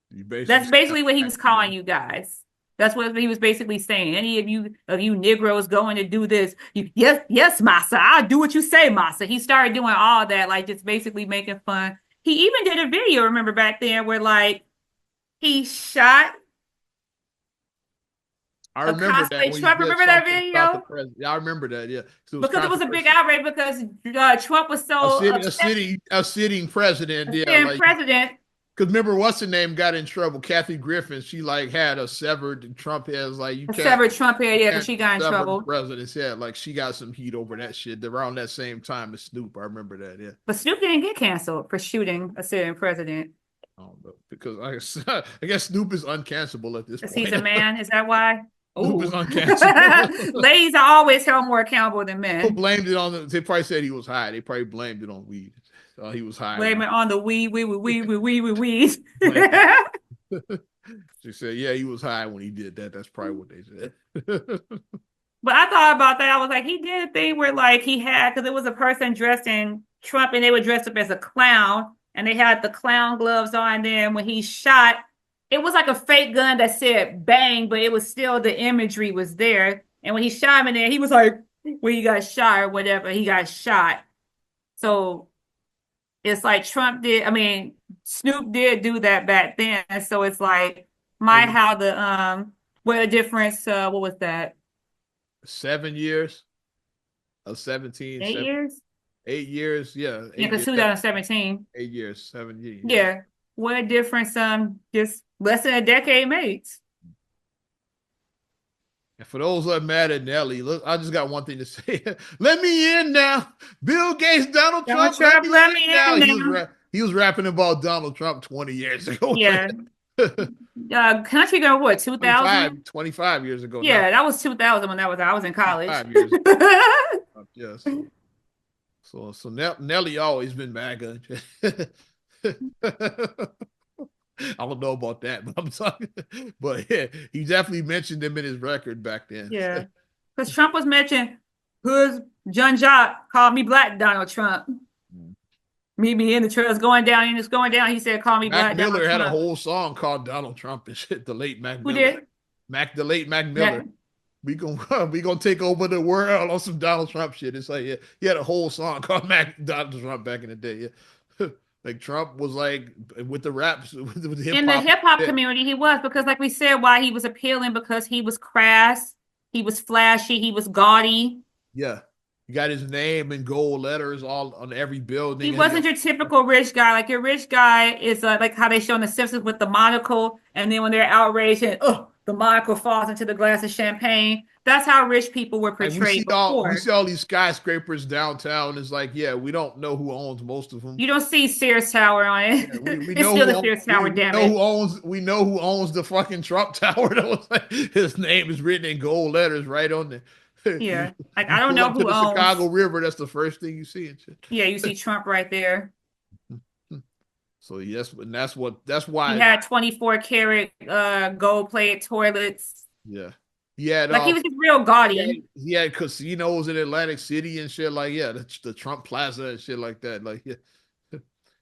You basically That's said basically what he that. was calling you guys. That's what he was basically saying. Any of you Negroes going to do this? Yes, Massa. I'll do what you say, Massa. He started doing all that, like just basically making fun. He even did a video, remember back then, where like he shot I a remember that cosplay when he Trump. did Remember that something about the video? president. Yeah, I remember that. Yeah, so it was Because it was a big controversial. outrage because Trump was so upset A sitting president. as Yeah, being like president. because remember what's the name got in trouble? Kathy Griffin. She like had a severed. Trump has like you A can't severed Trump here, yeah, because can't she got in sever the trouble. presidents. Yeah, like she got some heat over that shit around that same time as Snoop. I remember that. Yeah, But Snoop didn't get canceled for shooting a sitting president. I don't know because I guess Snoop is uncancelable at this Because he's a point. man. Is that why? Snoop is Oh, uncancelable. ladies are always held more accountable than People men. blamed it on they probably said he was high. They probably blamed it on weed. He was high Blame when it on the weed. he But she said, yeah, he was high when he did that. That's probably what they said. I thought about that. I was like, he did a thing where like he had, because it was a person dressed in Trump and they were dressed up as a clown and they had the clown gloves on. Then when he shot, it was like a fake gun that said bang, but it was still the imagery was there. And when he shot him in there, he was like, when he got shot or whatever, he got shot. So it's like Trump did. I mean, Snoop did do that back then. So it's like my And how the what a difference. What was that? 7 years of 8 years? 8 years, yeah, Yeah, 8 because years, seven, 2017. 8 years, 7 years, yeah. Yeah, what a difference. Just less than a decade makes. And for those that are mad at Nelly, look, I just got one thing to say. Let me in now. Bill Gates, Donald Donald Trump, let Trump, me let in me now. in now. He was rapping about Donald Trump 20 years ago. Yeah. Country Girl, what, 2000? 25 years ago now. Yeah, that was 2000 when I was in college. 5 years ago. Yeah, so Nelly always been MAGA. I don't know about that, but I'm talking. But yeah, he definitely mentioned him in his record back then. Yeah. Because Trump was mentioned, who's John Jock called me Black Donald Trump. Meet me in the trails going down and it's going down. He said, call me Mac Black Donald Miller had a Trump. whole song called Donald Trump and shit. The late Mac Who Miller. did? The late Mac Miller. That, We gonna take over the world on some Donald Trump shit. It's like, yeah, he had a whole song called Donald Trump back in the day. Yeah. Like Trump was like with the raps with hip in the hop. hip hop community, he was, because like we said, why he was appealing, because he was crass, he was flashy, he was gaudy. Yeah. He got his name in gold letters all on every building. He wasn't your typical rich guy. Like your rich guy is like how they show in The Simpsons with the monocle, and then when they're outraged and the monocle falls into the glass of champagne. That's how rich people were And portrayed before. we see all these skyscrapers downtown. It's like, yeah, we don't know who owns most of them. You don't see Sears Tower on it. Yeah, we It's know still the Sears Tower, we damn know it. we know who owns the fucking Trump Tower. His name is written in gold letters right on there. Yeah. Like I You don't pull know up to who the owns. Chicago River, that's the first thing you see and shit. Yeah, you see Trump right there. So yes, and that's He why, had 24 karat gold plated toilets. yeah. He had Like he was just real gaudy. he had casinos in Atlantic City and shit, like, yeah, the Trump Plaza and shit like that. Like, yeah.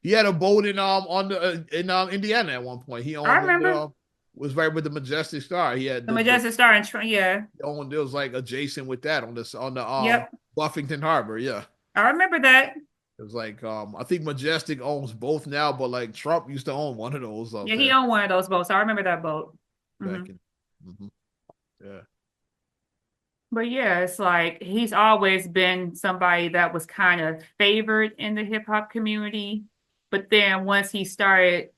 He had a boat in Indiana at one point. He I owned remember was right with the Majestic Star. He had the Majestic Star in Trump. Yeah. he owned, it was like adjacent with that on the Yep. Buffington Harbor. Yeah. I remember that. It was like I think Majestic owns both now, but like Trump used to own one of those out Yeah, he there owned one of those boats. I remember that boat. back in. Yeah. But yeah, it's like he's always been somebody that was kind of favored in the hip hop community. But then once he started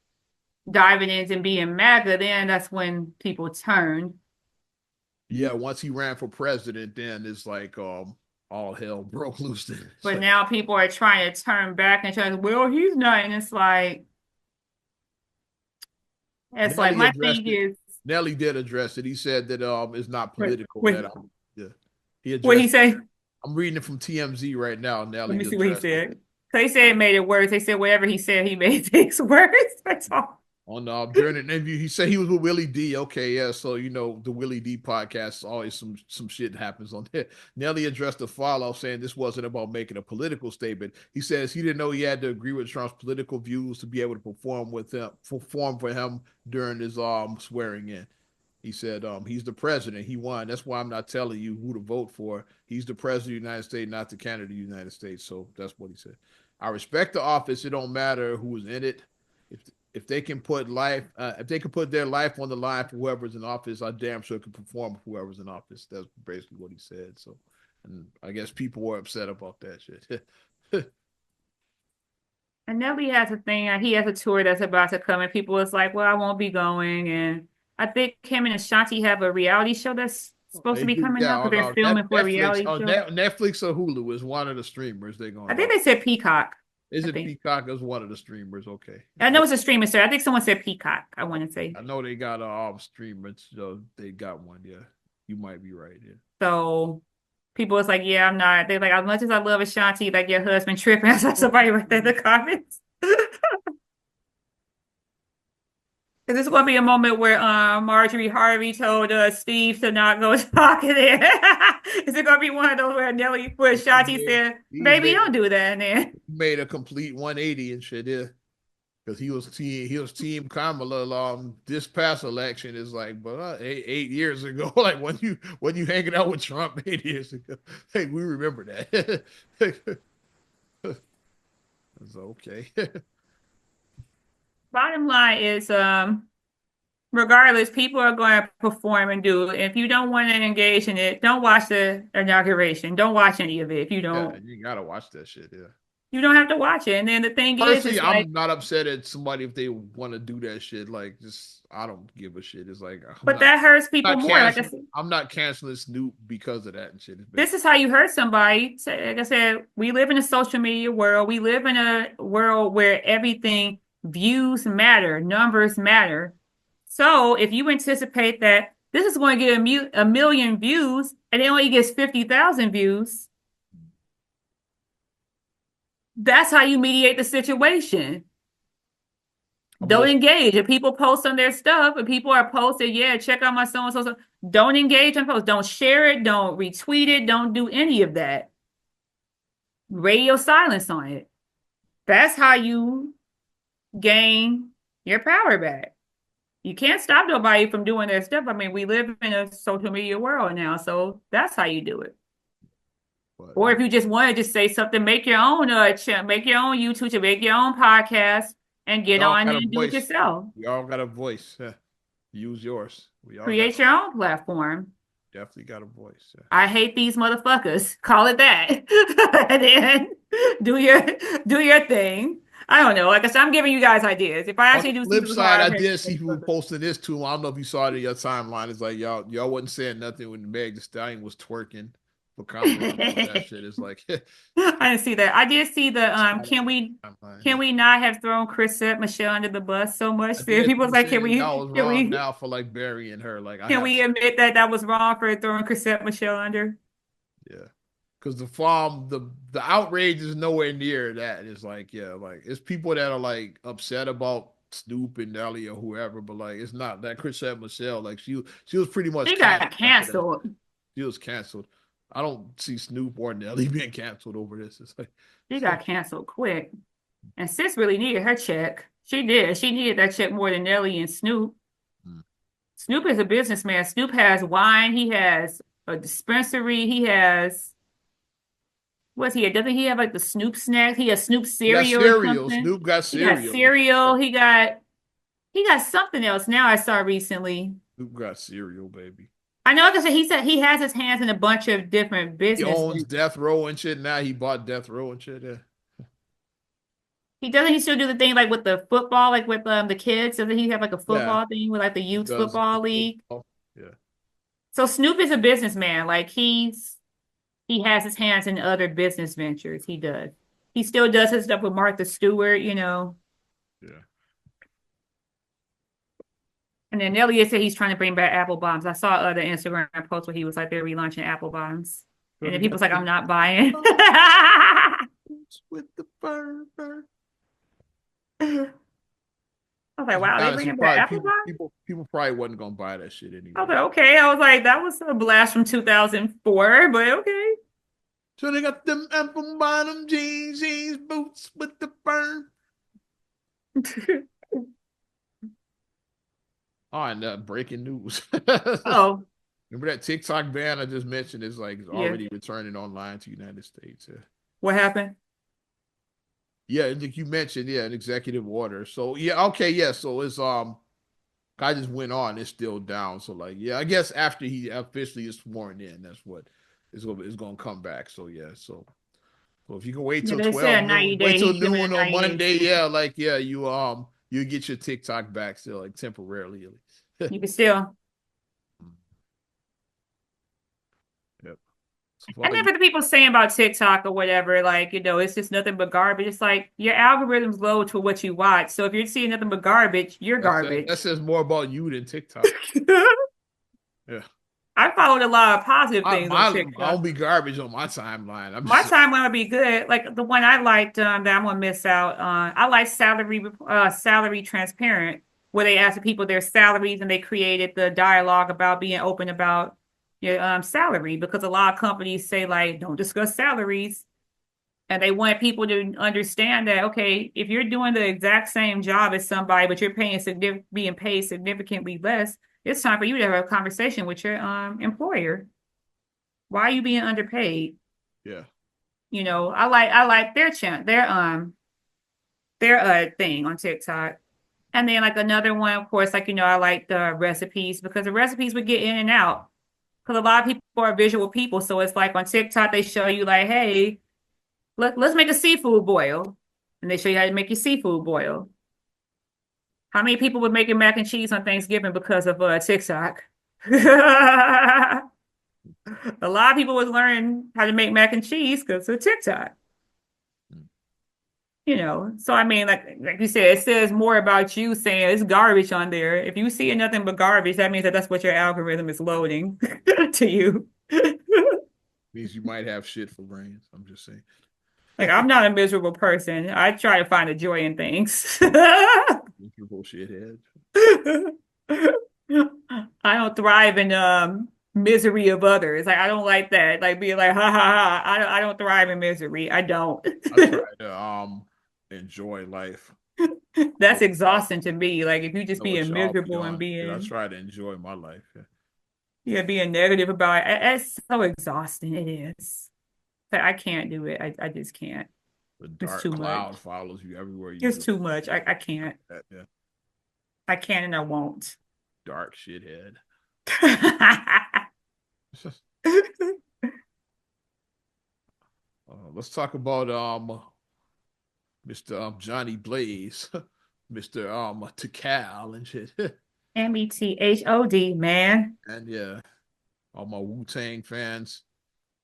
diving into being MAGA, then that's when people turned. Yeah, once he ran for president, then it's like all hell broke loose. But now people are trying to turn back and try to, well, he's not. And it's like my thing is Nelly did address it. He said that it's not political. wait, That yeah, he addressed. what he say? I'm reading it from TMZ right now. Nelly. Let me see what he said. So he said it made it worse. They said whatever he said, he made things worse. That's all. During an interview, he said he was with Willie D. Okay, yeah. So the Willie D podcast, always some shit happens on there. Nelly addressed the fallout, saying this wasn't about making a political statement. He says he didn't know he had to agree with Trump's political views to be able to perform for him during his swearing in. He said he's the president. He won. That's why I'm not telling you who to vote for. He's the president of the United States, not the candidate of the United States. So that's what he said. I respect the office. It don't matter who's in it. If they can put their life on the line for whoever's in office, I damn sure can perform for whoever's in office. That's basically what he said. So, and I guess people were upset about that shit. And Nelly has a thing. He has a tour that's about to come, and people was like, "Well, I won't be going." And I think him and Ashanti have a reality show that's supposed to be coming out because they're filming for a reality show. Netflix or Hulu is one of the streamers they're going. I think they said Peacock. Is it Peacock as one of the streamers? Okay. I know it's a streamer, sir. I think someone said Peacock. I want to say. I know they got a streamer. So they got one. Yeah, you might be right. Yeah. So people was like, "Yeah, I'm not." They're like, "As much as I love Ashanti, like your husband tripping." I saw somebody right there in the comments. Is this going to be a moment where Marjorie Harvey told Steve to not go talking there? Is it going to be one of those where Ashanti said, "Baby, don't do that"? And then he made a complete 180 and shit. Yeah, because he was team Kamala this past election. Is like, but 8 years ago, like when you hanging out with Trump 8 years ago, hey, we remember that. It's okay. Bottom line is, regardless, people are going to perform and do it. If you don't want to engage in it, don't watch the inauguration. Don't watch any of it. If you Yeah, don't, you gotta watch that shit. Yeah. you don't have to watch it. And then the thing is, Personally, it's like, I'm not upset at somebody if they want to do that shit. Like, just I don't give a shit. It's like but that hurts people not more. Like I canceling. said, I'm not canceling Snoop because of that and shit. this is how you hurt somebody. So, like I said, we live in a social media world. We live in a world where everything views matter, numbers matter. So if you anticipate that this is going to get a million views and it only gets 50,000 views, that's how you mediate the situation. Don't engage. If people post on their stuff, if people are posted, yeah, check out my so and so. Don't engage on posts. Don't share it. Don't retweet it. Don't do any of that. Radio silence on it. That's how you gain your power back. You can't stop nobody from doing their stuff. I mean, we live in a social media world now, so that's how you do it. But, or if you just want to just say something, make your own make your own YouTube, to make your own podcast, and get on and do it yourself. We all got a voice. Use yours. Create your own platform. Definitely got a voice. I hate these motherfuckers. Call it that. And then do your thing. I don't know. Like I said, I'm giving you guys ideas. If I actually do flip side, I did see people posting this too. I don't know if you saw it in your timeline. It's like y'all wasn't saying nothing when Meg Thee Stallion was twerking for comedy. That shit is like I didn't see that. I did see the can we not have thrown Chrisette Michele under the bus so much? People was like, can we now for like burying her? Like, can we admit that was wrong for throwing Chrisette Michele under? Yeah. Because the outrage is nowhere near that. It's like, yeah, like it's people that are like upset about Snoop and Nelly or whoever, but like it's not that Chrisette Michele. Like she was pretty much got canceled. She was canceled. I don't see Snoop or Nelly being canceled over this. It's like she got canceled quick, and sis really needed her check. She did. She needed that check more than Nelly and Snoop. Snoop is a businessman. Snoop has wine. He has a dispensary. He has. What's he? Doesn't he have like the Snoop snack? He has Snoop cereal. Snoop got cereal. He got cereal. He got something else. Now I saw recently. Snoop got cereal, baby. I know. Like I said, he said he has his hands in a bunch of different businesses. He owns Death Row and shit. Now he bought Death Row and shit. Yeah. He still do the thing like with the football, like with the kids? Doesn't he have like a football thing with like the youth football league? Yeah. So Snoop is a businessman. Like he has his hands in other business ventures. He does. He still does his stuff with Martha Stewart, Yeah. And then Elliot said he's trying to bring back apple bombs. I saw other Instagram posts where he was like, they're relaunching apple bombs. And then people's like, I'm not buying. With the burn. I was like, wow, they bringing back apple bombs? People probably wasn't going to buy that shit anyway. I was like, okay. I was like, that was a blast from 2004, but okay. So they got them apple bottom jeans boots with the burn. And breaking news. Oh. Remember that TikTok ban I just mentioned is like already returning online to the United States. What happened? Yeah, like you mentioned, an executive order. So so it's I just went on, it's still down. So like, I guess after he officially is sworn in, that's what is gonna come back. So so if you can wait till 12 noon, wait till noon on Monday, you get your TikTok back still, like temporarily at least. You can still. Yep. And then for the people saying about TikTok or whatever, like, it's just nothing but garbage. It's like your algorithm's low to what you watch. So if you're seeing nothing but garbage, you're garbage. That says more about you than TikTok. Yeah. I followed a lot of positive things on TikTok. I'll be garbage on my timeline. My timeline would be good. Like the one I liked that I'm gonna miss out on. I like Salary Transparent, where they asked the people their salaries and they created the dialogue about being open about your salary, because a lot of companies say like don't discuss salaries, and they want people to understand that okay, if you're doing the exact same job as somebody but you're being paid significantly less, it's time for you to have a conversation with your employer. Why are you being underpaid? Yeah. I like their their thing on TikTok. And then like another one, of course, like I like the recipes because the recipes would get in and out. Because a lot of people are visual people, so it's like on TikTok they show you like, hey, let's make a seafood boil, and they show you how to make your seafood boil. How many people were making mac and cheese on Thanksgiving because of TikTok? A lot of people was learning how to make mac and cheese because of TikTok. So I mean, like you said, it says more about you saying it's garbage on there. If you see nothing but garbage, that means that's what your algorithm is loading to you. Means you might have shit for brains. I'm just saying. Like I'm not a miserable person. I try to find the joy in things. Miserable shithead. I don't thrive in misery of others. Like I don't like that. Like being like, ha ha ha. I don't thrive in misery. I don't. I try to enjoy life. That's exhausting to me. Like if you just being miserable and I being try to enjoy my life. being negative about it. It's so exhausting. It is. But I can't do it. I just can't. The It's dark too cloud much. follows you everywhere you It's go. too much. I can't. Yeah. I can and I won't. Dark shithead. Let's talk about Mr. Johnny Blaze, Mr. Tikal and shit. METHOD, man. And yeah, all my Wu-Tang fans,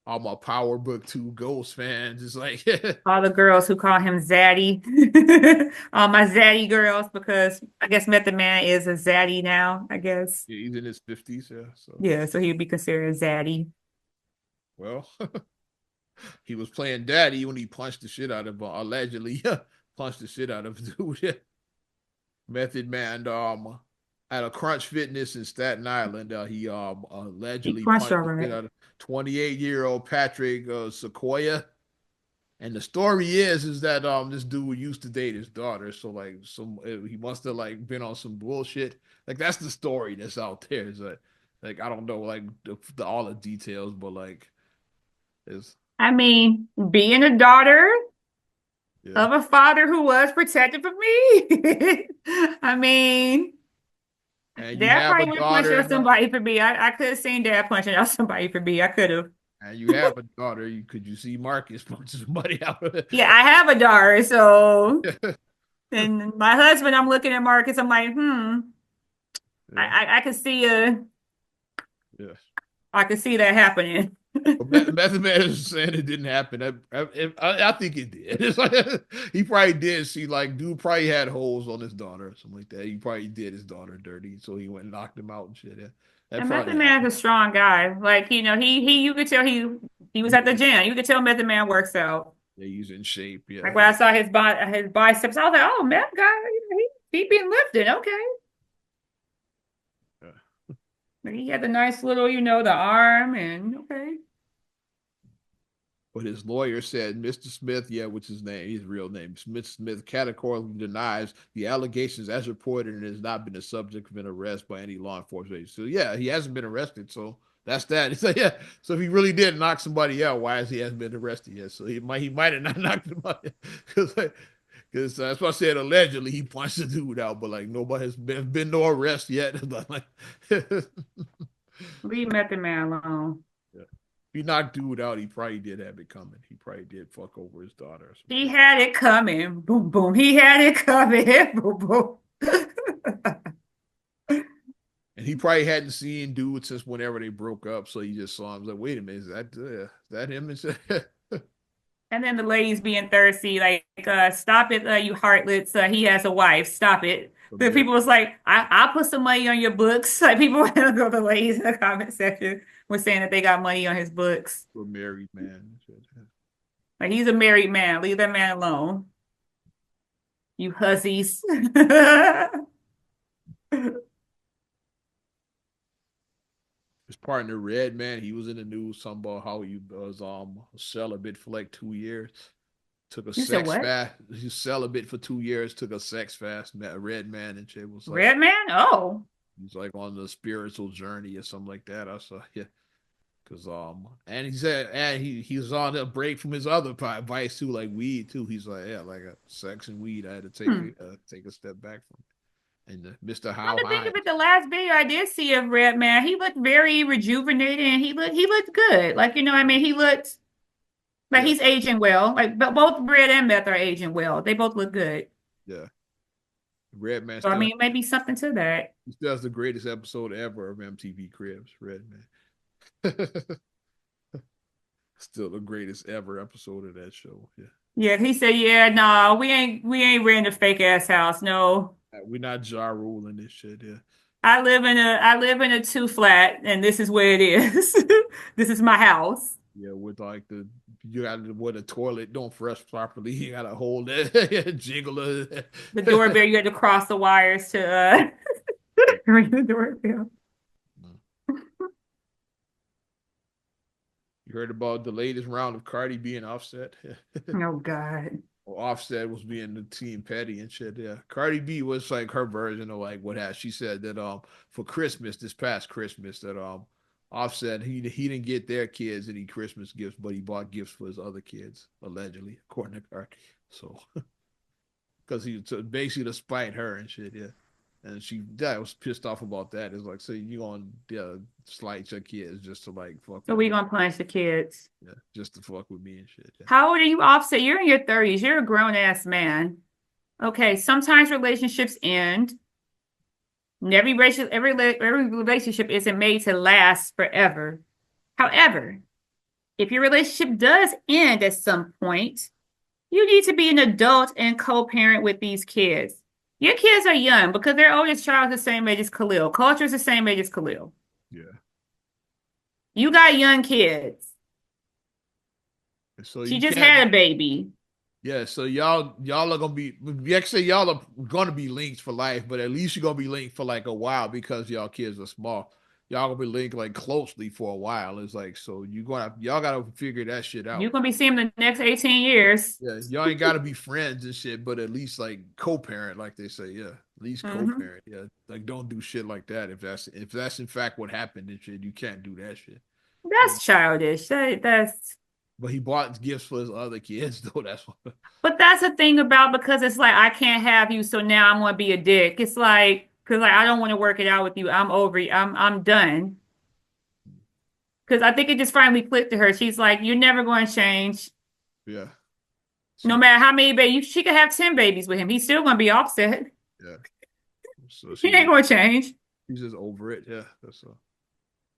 all my Power Book 2 Ghost fans. It's like All the girls who call him Zaddy. All my Zaddy girls, because I guess Method Man is a Zaddy now, I guess. he's in his 50s, yeah. So Yeah, so he'd be considered a Zaddy. well, he was playing daddy when he punched the shit out of allegedly punched the shit out of dude. Method Man at a Crunch Fitness in Staten Island, he allegedly punched the shit out of 28-year-old Patrick Sequoia. And the story is that this dude used to date his daughter, so like he must have like been on some bullshit. Like that's the story that's out there. Is like I don't know like all the details, but like it's I mean, being a daughter yeah. of a father who was protective of me. I mean, And you Dad have a probably went punching daughter, out somebody for me. I could have seen Dad punching out somebody for me. I could have. and you have a daughter. Could you see Marcus punching somebody out? Yeah, I have a daughter, so and my husband, I'm looking at Marcus, I'm like, Yeah. I could see Yeah. I could see that happening. Method Man is saying it didn't happen. I think it did. It's like, he probably did see like dude probably had holes on his daughter or something like that. He probably did his daughter dirty, so he went and knocked him out and shit. Yeah. That And probably Method Man is a strong guy. Like, he you could tell he was at the gym. You could tell Method Man works out. Yeah, he's in shape. Yeah. Like when I saw his biceps, I was like, oh, Meth guy, he been lifting, okay. Yeah. Like he had the nice little, the arm and okay. But his lawyer said Mr. Smith, which is his real name, Smith categorically denies the allegations as reported and has not been the subject of an arrest by any law enforcement agency. So yeah, he hasn't been arrested. So that's that. It's like, yeah. So if he really did knock somebody out, why he hasn't been arrested yet? So he might have not knocked him out because that's what I said. Allegedly, he punched the dude out, but like nobody has been no arrest yet. Like, Leave Method Man alone. yeah. If he knocked dude out, he probably did have it coming. He probably did fuck over his daughter. He had it coming. Boom, boom. He had it coming. Boom, boom. And he probably hadn't seen dude since whenever they broke up. So he just saw him. Like, wait a minute, is that him? And then the ladies being thirsty, like, stop it, you heartlets. He has a wife. Stop it. The people was like, I'll put some money on your books. Like people want to go to the ladies in the comment section was saying that they got money on his books. A married man. Like he's a married man. Leave that man alone. You hussies. His partner Redman, he was in the news talking about how he was celibate for like 2 years. Took a sex fast. He was celibate for 2 years. Took a sex fast. Met a Redman and shit. Was like, Redman? Oh, he's like on the spiritual journey or something like that. I saw. Yeah. Cause and he said, and he was on a break from his other vice too, like weed too. He's like, yeah, like sex and weed. I had to Hmm. take a step back from it. And Mr. Come How to think High, of it, the last video I did see of Redman, he looked very rejuvenated and he looked good. Like, you know what I mean? He looked like yeah, he's aging well. Like, but both Red and Meth are aging well. They both look good. yeah. Redman So I still mean, maybe something to that. he still has the greatest episode ever of MTV Cribs. Redman, still the greatest ever episode of that show. Yeah, Yeah, he said, "Yeah, no, we ain't renting a fake ass house. No, we're not Ja Rule in this shit. Yeah, I live in a two flat, and this is where it is. This is my house. yeah. With like the you got to with the toilet don't flush properly. You got to hold it, jiggle it. The doorbell, you had to cross the wires to ring the doorbell. You heard about the latest round of Cardi being Offset? Oh God. Or Offset was being the team petty and shit. Yeah, Cardi B was like her version of like what has she said that for Christmas this past Christmas that Offset he didn't get their kids any Christmas gifts, but he bought gifts for his other kids allegedly, according to Cardi. So because he to basically to spite her and shit. Yeah. And she that was pissed off about that. It's like, so you gonna slight your kids just to like fuck So with we me, gonna punish the kids. yeah, just to fuck with me and shit. Yeah, How old are you, Offset? You're in your 30s. You're a grown ass man. Okay, sometimes relationships end. And every relationship isn't made to last forever. However, if your relationship does end at some point, you need to be an adult and co-parent with these kids. Your kids are young because their oldest child is the same age as Khalil. Culture is the same age as Khalil. yeah. You got young kids. And so She you just can't. had a baby. Yeah, so y'all are gonna be. Actually, y'all are gonna be linked for life, but at least you're gonna be linked for like a while because y'all kids are small. Y'all gonna be linked like closely for a while. It's like so y'all gotta figure that shit You're out. gonna be seeing them the next 18 years. Yeah, y'all ain't gotta be friends and shit, but at least like co-parent, like they say. Yeah, at least Hmm. co-parent. Yeah, like don't do shit like that. If that's in fact what happened and shit, you can't do that shit. Yeah. That's childish. That's But he bought gifts for his other kids though. That's what. But that's the thing about because it's like I can't have you, so now I'm gonna be a dick. It's like because like I don't want to work it out with you. I'm over you. I'm done. Because I think it just finally clicked to her. She's like, you're never going to change. Yeah. No She matter how many babies, she could have 10 babies with him. He's still going to be offset. yeah. So He ain't going to change. she's just over it. Yeah. That's all.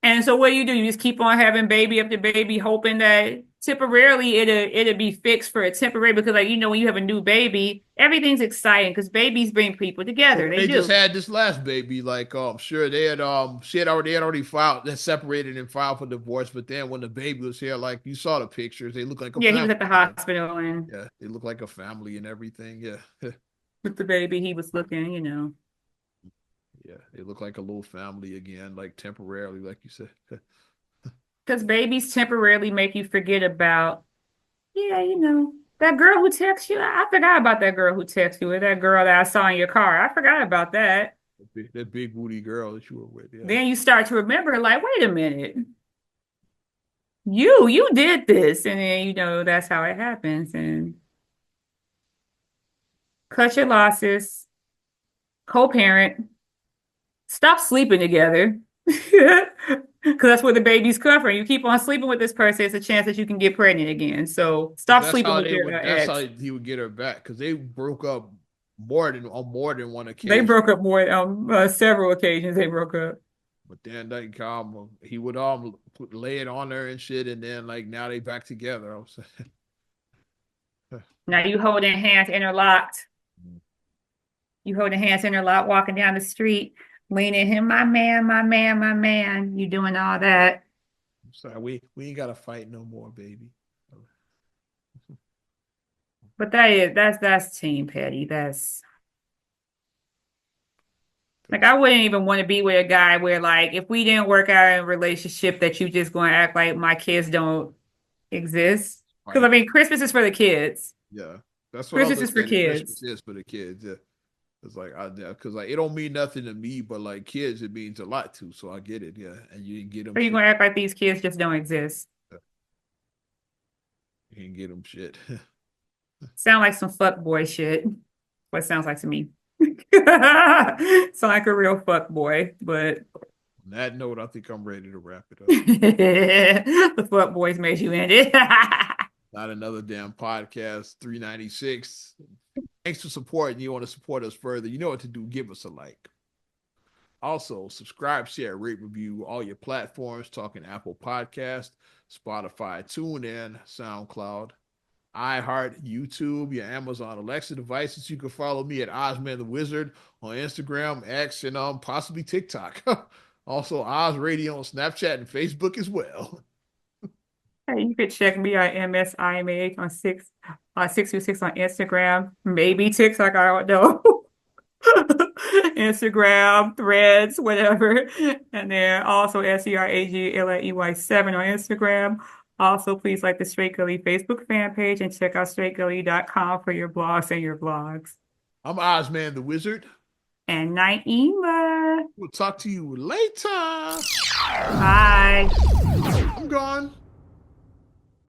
And so what do? You just keep on having baby after baby, hoping that temporarily it'll be fixed for a temporary because like when you have a new baby, everything's exciting because babies bring people Well, together. They they just do. had this last baby. Like, sure they had already filed, they separated and filed for divorce. But then when the baby was here, like you saw the pictures, they look like a Yeah, he was family. at the hospital and Yeah, they look like a family and everything. Yeah, with the baby, he was looking. yeah, they look like a little family again, like temporarily, like you said. Because babies temporarily make you forget about, yeah, that girl who texts you. I forgot about that girl who texts you, or that girl that I saw in your car. I forgot about that. That big booty girl that you were with. Yeah, Then you start to remember, like, wait a minute, you did this, and then that's how it happens. And cut your losses, co-parent, stop sleeping together. Because that's where the babies come from. You keep on sleeping with this person, it's a chance that you can get pregnant again. So but stop sleeping with your That's how ex. he would get her back because they broke up more than one They occasion. broke up more several occasions. They broke up. But then like he would lay it on her and shit, and then like now they back together. I was Now you holding hands interlocked. You holding hands interlocked, walking down the street, leaning him, my man, my man, my man. You doing all that. sorry, we ain't gotta fight no more, baby. But that's team petty. That's like I wouldn't even want to be with a guy where like if we didn't work out in a relationship that you just going to act like my kids don't exist. Because I Fight. mean Christmas is for the kids. Yeah, that's what I Christmas is for understand. The kids. Christmas is for the kids. Yeah, It's like because like it don't mean nothing to me, but like kids, it means a lot to. So I get it, yeah. And you didn't get them Or you shit. gonna act like these kids just don't exist? You didn't get them shit. Sound like some fuck boy shit. What it sounds like to me. Sound like a real fuck boy, but On that note, I think I'm ready to wrap it up. the fuck boys made you end it. Not another damn podcast. 396. Thanks for supporting. You want to support us further? You know what to do. Give us a like. Also, subscribe, share, rate, review all your platforms. Talking Apple Podcast, Spotify, TuneIn, SoundCloud, iHeart, YouTube, your Amazon Alexa devices. You can follow me at Ozman the Wizard on Instagram, X, and possibly TikTok. Also, Oz Radio on Snapchat and Facebook as well. Hey, you could check me out MSIMAH on 626 on Instagram, maybe TikTok, I don't know. Instagram, Threads, whatever. And then also SERAGLAEY7 on Instagram. Also, please like the Straight Gully Facebook fan page and check out straightgully.com for your blogs and your vlogs. I'm Ozman the Wizard. And Naima. We'll talk to you later. Bye. I'm gone.